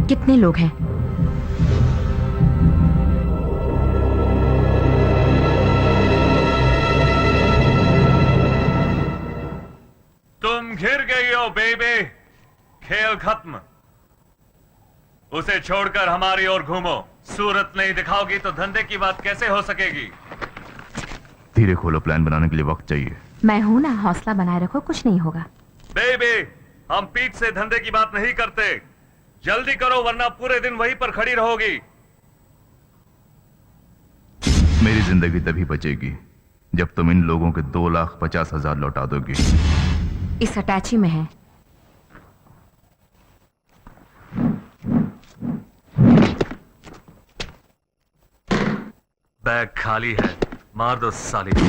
कितने लोग हैं? तुम घिर गई हो बेबी, खेल खत्म। उसे छोड़कर हमारी ओर घूमो। सूरत नहीं दिखाओगी तो धंधे की बात कैसे हो सकेगी? धीरे खोलो, प्लान बनाने के लिए वक्त चाहिए। मैं हूं ना, हौसला बनाए रखो, कुछ नहीं होगा। बेबी, हम पीठ से धंधे की बात नहीं करते। जल्दी करो वरना पूरे दिन वहीं पर खड़ी रहोगी। मेरी जिंदगी तभी बचेगी जब तुम इन लोगों के 2,50,000 लौटा दोगी। इस अटैची में है। बैग खाली है, मार दो साली को।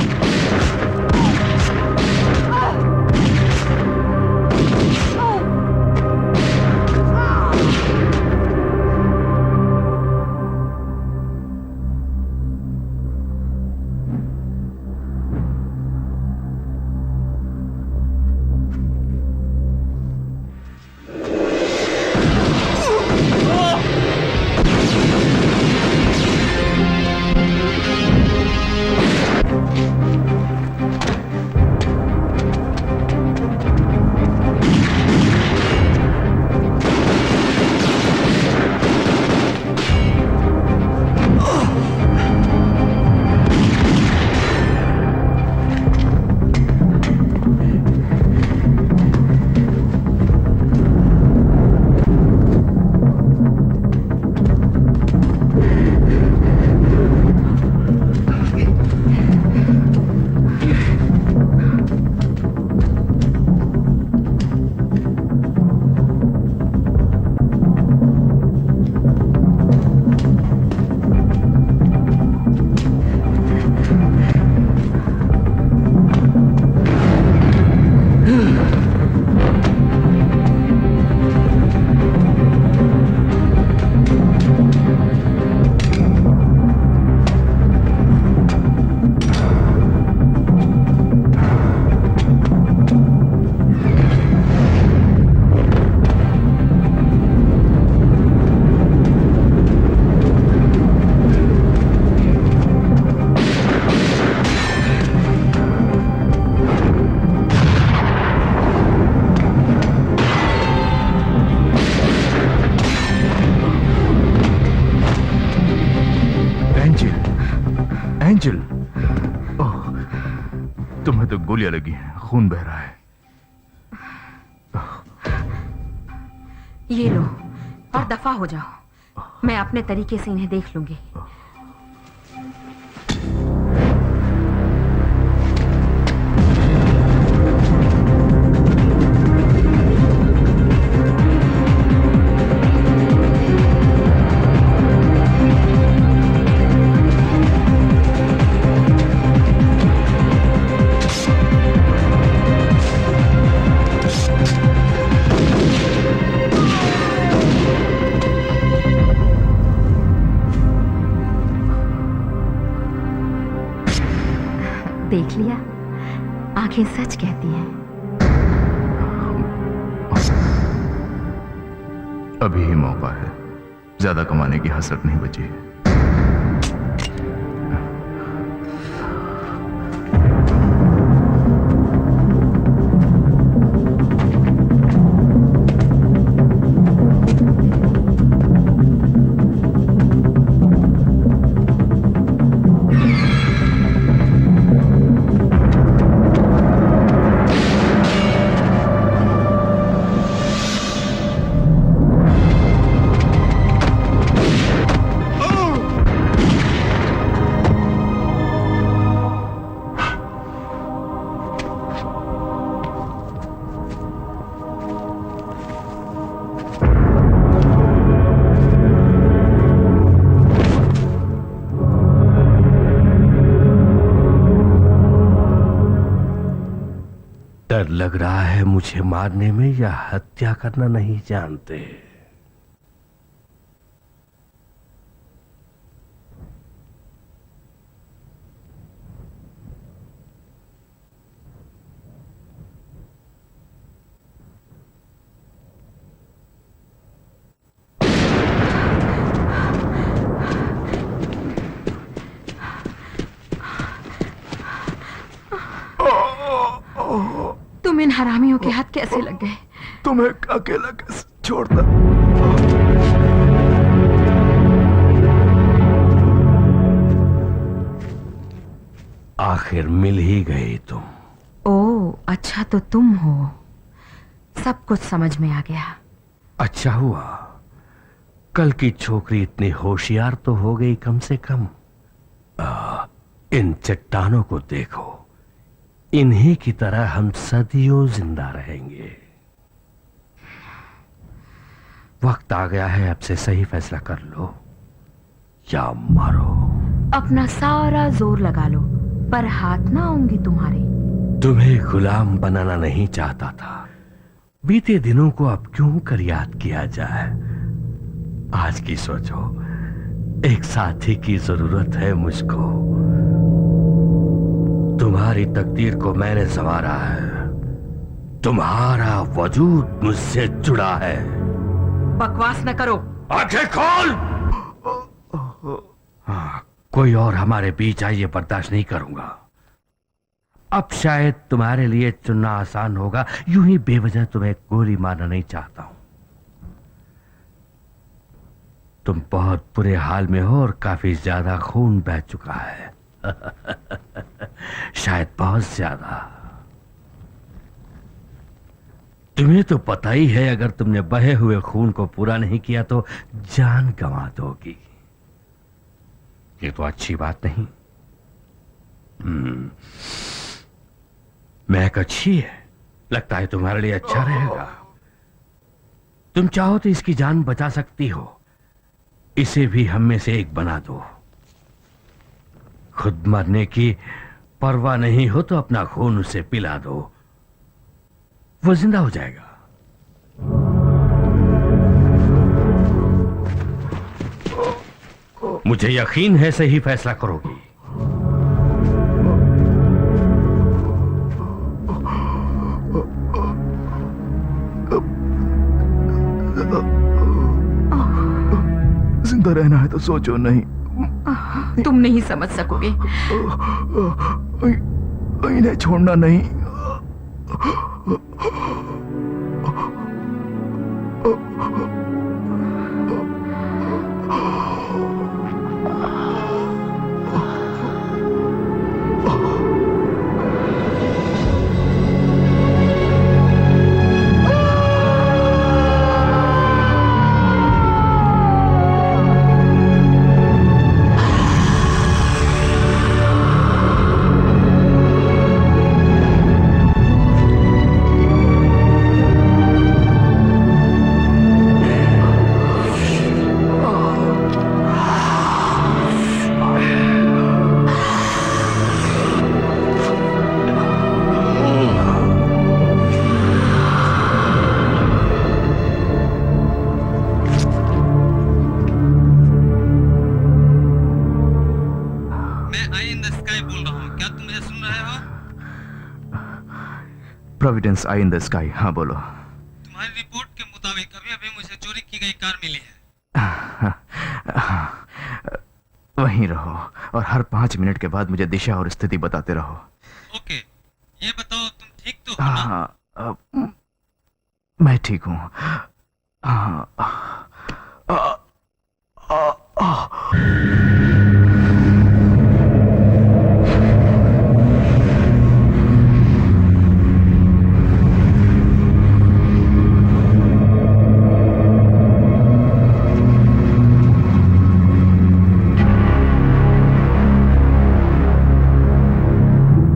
एंजल, ओह, तुम्हें तो गोलियां लगी हैं, खून बह रहा है। ये लो और दफा हो जाओ। मैं अपने तरीके से इन्हें देख लूंगी। देख लिया, आंखें सच कहती हैं। अभी ही मौका है, ज्यादा कमाने की हसरत नहीं बची है। डर लग रहा है मुझे मारने में या हत्या करना नहीं जानते। तुम इन हरामियों के हाथ कैसे लग गए? तुम्हें अकेला कैसे छोड़ता? आखिर मिल ही गई तुम। ओह, अच्छा तो तुम हो। सब कुछ समझ में आ गया। अच्छा हुआ, कल की छोकरी इतनी होशियार तो हो गई कम से कम। इन चट्टानों को देखो, इन्हीं की तरह हम सदियों जिंदा रहेंगे। वक्त आ गया है, अब से सही फैसला कर लो या मारो। अपना सारा जोर लगा लो, पर हाथ ना आऊंगी तुम्हारे। तुम्हें गुलाम बनाना नहीं चाहता था। बीते दिनों को अब क्यों कर याद किया जाए। आज की सोचो, एक साथी की जरूरत है मुझको। तुम्हारी तकदीर को मैंने संवारा है, तुम्हारा वजूद मुझसे जुड़ा है। बकवास न करो। आंखें खोल। हाँ, कोई और हमारे बीच आए ये बर्दाश्त नहीं करूंगा। अब शायद तुम्हारे लिए चुनना आसान होगा, यूं ही बेवजह तुम्हें गोली मारना नहीं चाहता हूं। तुम बहुत बुरे हाल में हो और काफी ज्यादा खून बह चुका है। शायद बहुत ज्यादा। तुम्हें तो पता ही है, अगर तुमने बहे हुए खून को पूरा नहीं किया तो जान गंवा दोगी। ये तो अच्छी बात नहीं। महक अच्छी है, लगता है तुम्हारे लिए अच्छा रहेगा। तुम चाहो तो इसकी जान बचा सकती हो। इसे भी हम में से एक बना दो। खुद मरने की परवाह नहीं हो तो अपना खून उसे पिला दो, वो जिंदा हो जाएगा। मुझे यकीन है सही फैसला करोगी। जिंदा रहना है तो सोचो नहीं। तुम नहीं समझ सकोगे। इन्हें छोड़ना नहीं। मैं आई इन द स्काई बोल रहा हूँ, क्या तुम मुझे सुन रहे हो? Providence I in the sky, हाँ बोलो। तुम्हारी रिपोर्ट के मुताबिक अभी अभी मुझे चोरी की गई कार मिली है। वहीं रहो और हर 5 मिनट के बाद मुझे दिशा और स्थिति बताते रहो। ओके, ये बताओ तुम ठीक तो हो ना? हाँ, मैं ठीक हूँ। हाँ,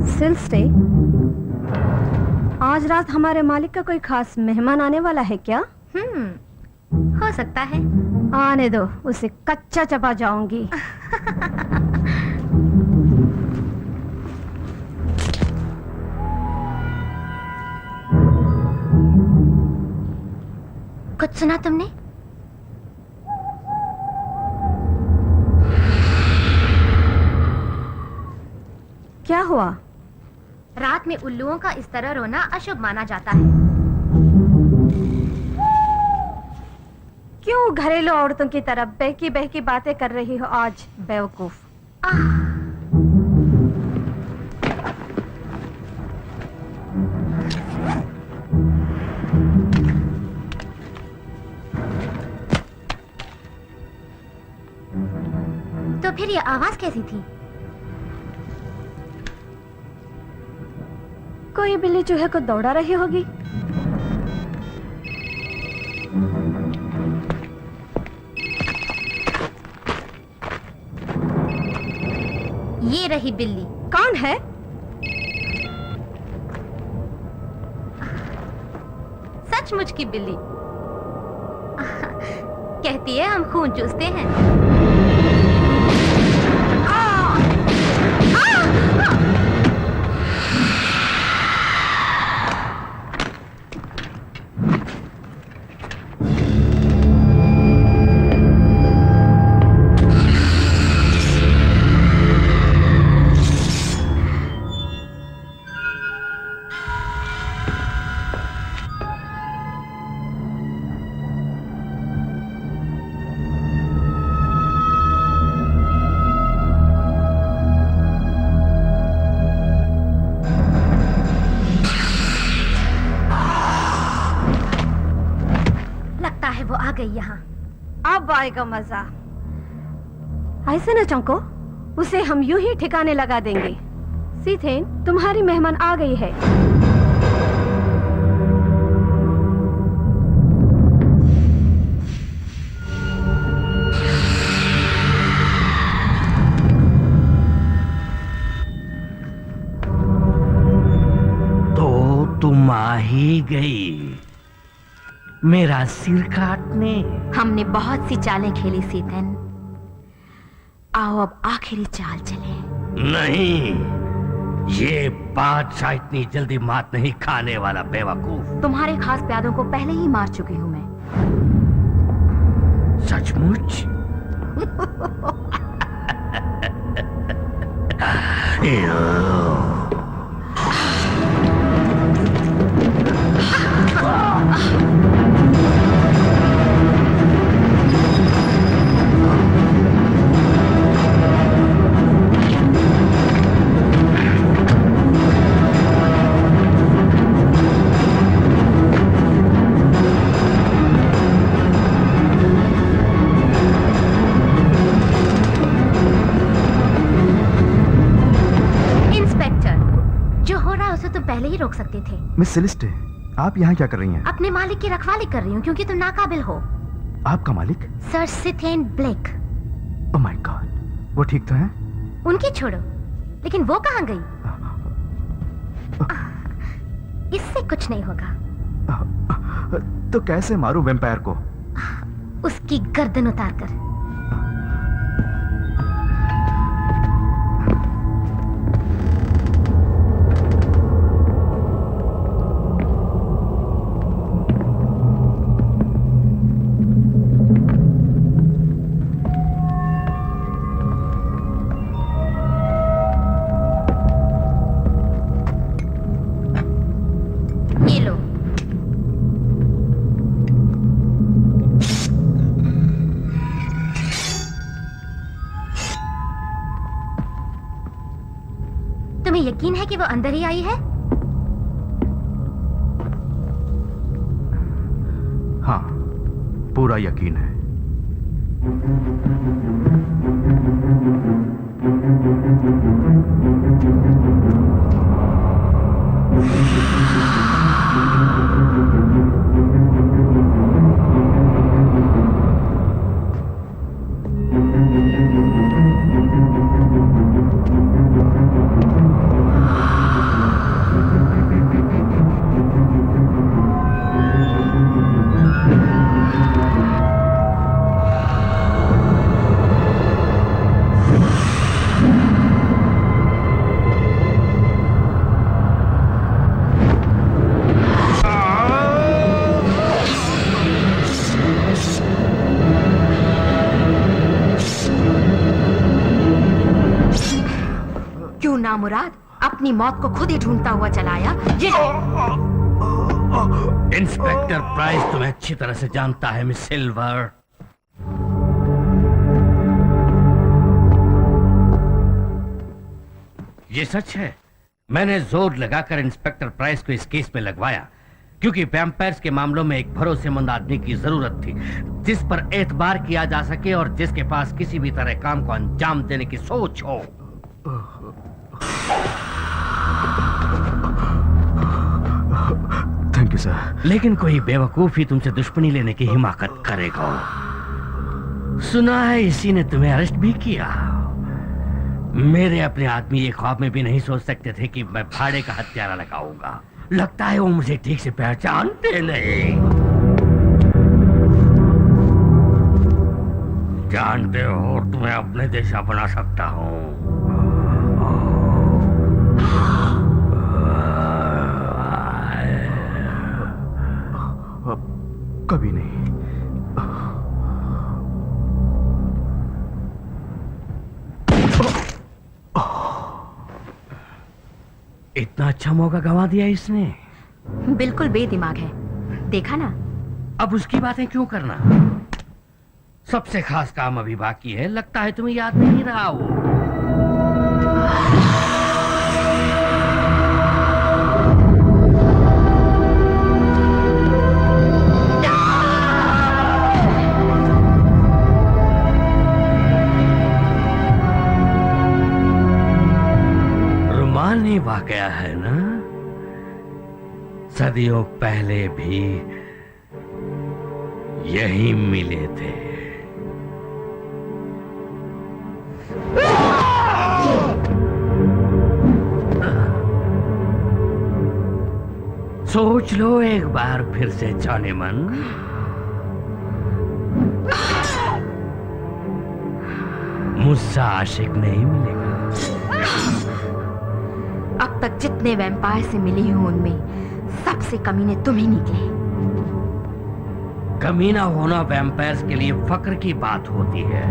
स्टिल स्टे। आज रात हमारे मालिक का कोई खास मेहमान आने वाला है क्या? हो सकता है। आने दो, उसे कच्चा चबा जाऊंगी। कुछ सुना तुमने? क्या हुआ? रात में उल्लुओं का इस तरह रोना अशुभ माना जाता है। क्यों घरेलू औरतों की तरह बहकी बहकी बातें कर रही हो आज, बेवकूफ? तो फिर ये आवाज कैसी थी? कोई बिल्ली चूहे को दौड़ा रही होगी। ये रही बिल्ली। कौन है? सचमुच की बिल्ली। कहती है हम खून चूसते हैं। वो आ गई यहाँ। अब आएगा मजा। ऐसे न चौंको, उसे हम यूं ही ठिकाने लगा देंगे। सीथेन, तुम्हारी मेहमान आ गई है। तो तुम आ ही गई मेरा सिर काटने। हमने बहुत सी चालें खेली सीथन, आओ अब आखिरी चाल चले। नहीं, ये बादशाह इतनी जल्दी मात नहीं खाने वाला, बेवकूफ। तुम्हारे खास प्यादों को पहले ही मार चुकी हूं मैं। सचमुच? पहले ही रोक सकते थे। मिस सेलिस्टे, आप यहाँ क्या कर रही हैं? अपने मालिक की रखवाली कर रही हूँ क्योंकि तुम नाकाबिल हो। आपका मालिक? सर सीथेन ब्लेक। ओह माय गॉड, वो ठीक तो है? उनकी छोड़ो, लेकिन वो कहाँ गई? इससे कुछ नहीं होगा। तो कैसे मारूं वैम्पायर को? उसकी गर्दन उतारकर। तुम्हें यकीन है कि वो अंदर ही आई है? हाँ, पूरा यकीन है। क्यों नामुराद अपनी मौत को खुद ही ढूंढता हुआ चलाया? ये इंस्पेक्टर प्राइस तुम्हें अच्छी तरह से जानता है मिस सिल्वर। ये सच है, मैंने जोर लगाकर इंस्पेक्टर प्राइस को इस केस में लगवाया क्योंकि वैम्पायर्स के मामलों में एक भरोसेमंद आदमी की जरूरत थी जिस पर एतबार किया जा सके और जिसके पास किसी भी तरह काम को अंजाम देने की सोच हो। Thank you sir. लेकिन कोई बेवकूफ ही तुमसे दुश्मनी लेने की हिमाकत करेगा। सुना है इसी ने तुम्हें अरेस्ट भी किया। मेरे अपने आदमी ये ख्वाब में भी नहीं सोच सकते थे कि मैं भाड़े का हत्यारा लगाऊंगा। लगता है वो मुझे ठीक से पहचानते नहीं। जानते हो तुम्हें अपने जैसा बना सकता हूँ। कभी नहीं। इतना अच्छा मौका गंवा दिया इसने। बिल्कुल बेदिमाग है, देखा ना। अब उसकी बातें क्यों करना? सबसे खास काम अभी बाकी है। लगता है तुम्हें याद नहीं रहा वो। रुमानी वाकया है ना, सदियों पहले भी यही मिले थे। सोच लो एक बार फिर से जाने मन। मुझसे आशिक नहीं मिलेगा। अब तक जितने वैम्पायर से मिली हूं उनमें सबसे कमीने तुम ही निकले। कमीना होना वैम्पायर्स के लिए फक्र की बात होती है।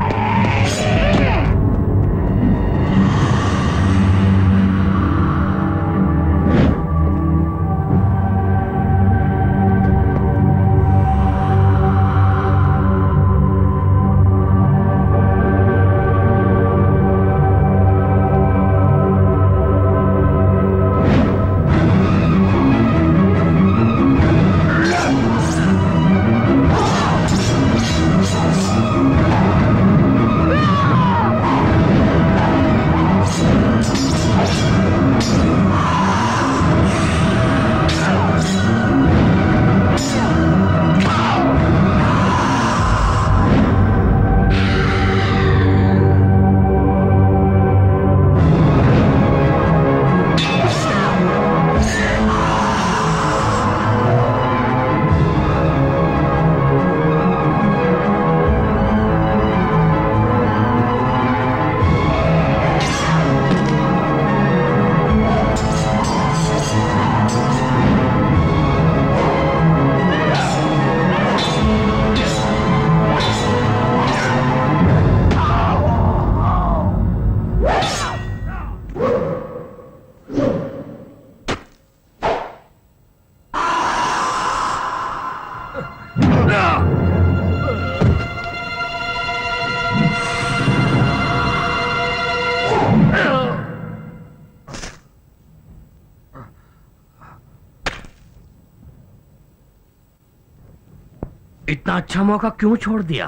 इतना अच्छा मौका क्यों छोड़ दिया?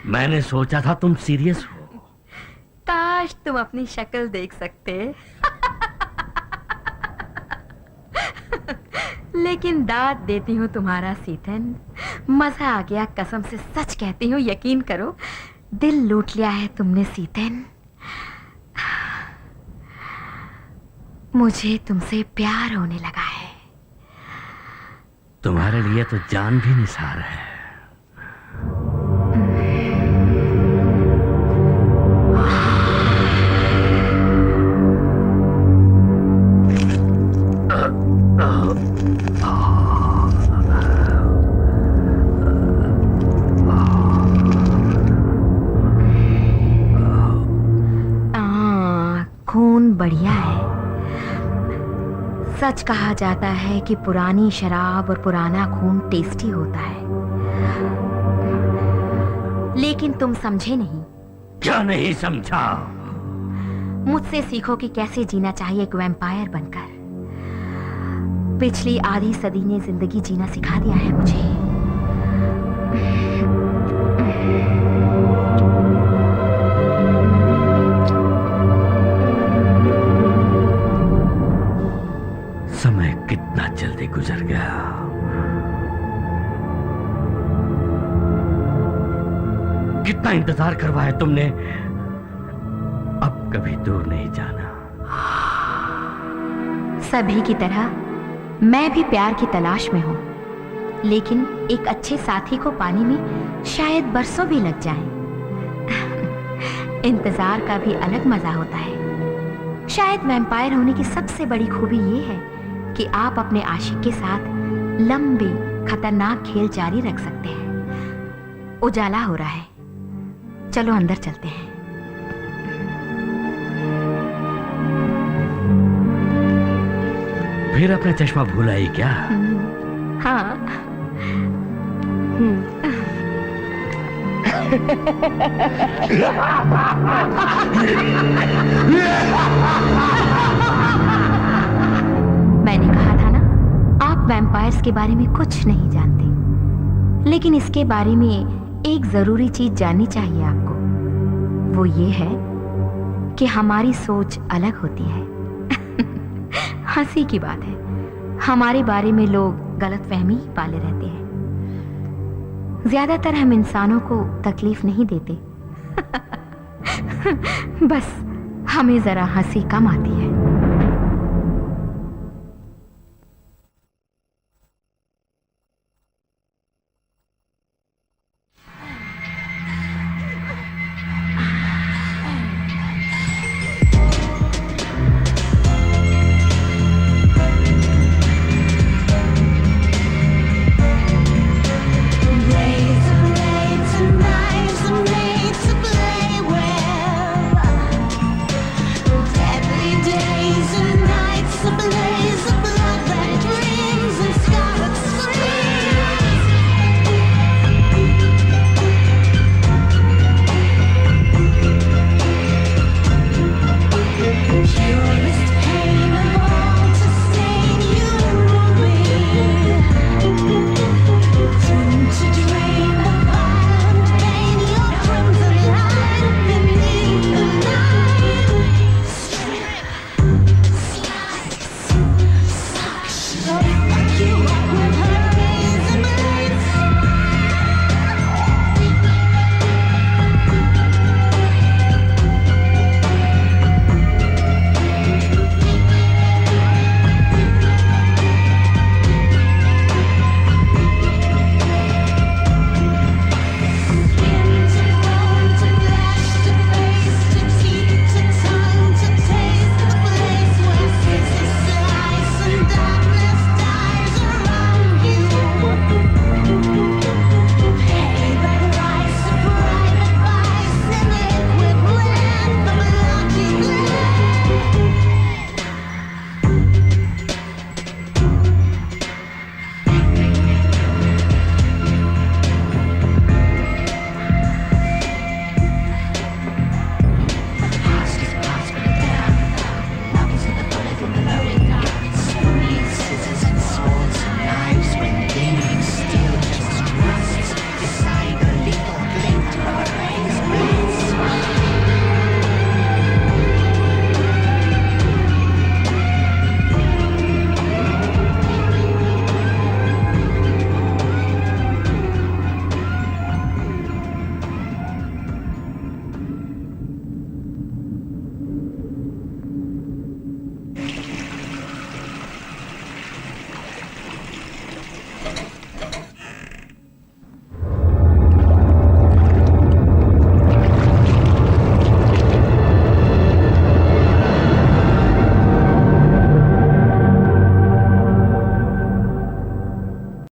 मैंने सोचा था तुम सीरियस हो। काश तुम अपनी शक्ल देख सकते। लेकिन दाद देती हूँ तुम्हारा सीथन, मजा आ गया, कसम से सच कहती हूँ, यकीन करो, दिल लूट लिया है तुमने सीथन। मुझे तुमसे प्यार होने लगा है। तुम्हारे लिए तो जान भी निसार है। खून बढ़िया है। सच कहा जाता है कि पुरानी शराब और पुराना खून टेस्टी होता है, लेकिन तुम समझे नहीं। क्या नहीं समझा? मुझसे सीखो कि कैसे जीना चाहिए एक वैम्पायर बनकर। पिछली आधी सदी ने जिंदगी जीना सिखा दिया है मुझे। समय कितना जल्दी गुजर गया। कितना इंतजार करवाया तुमने, अब कभी दूर नहीं जाना। सभी की तरह मैं भी प्यार की तलाश में हूँ, लेकिन एक अच्छे साथी को पाने में शायद बरसों भी लग जाएं। इंतजार का भी अलग मजा होता है। शायद वैम्पायर होने की सबसे बड़ी खूबी ये है कि आप अपने आशिक के साथ लंबे खतरनाक खेल जारी रख सकते हैं। उजाला हो रहा है, चलो अंदर चलते हैं। फिर अपना चश्मा भूल आई क्या? हाँ। मैंने कहा था ना, आप वैम्पायर्स के बारे में कुछ नहीं जानते, लेकिन इसके बारे में एक जरूरी चीज जाननी चाहिए आपको। वो ये है कि हमारी सोच अलग होती है। हंसी की बात है, हमारे बारे में लोग गलतफहमी ही पाले रहते हैं। ज्यादातर हम इंसानों को तकलीफ नहीं देते। बस हमें जरा हंसी कम आती है।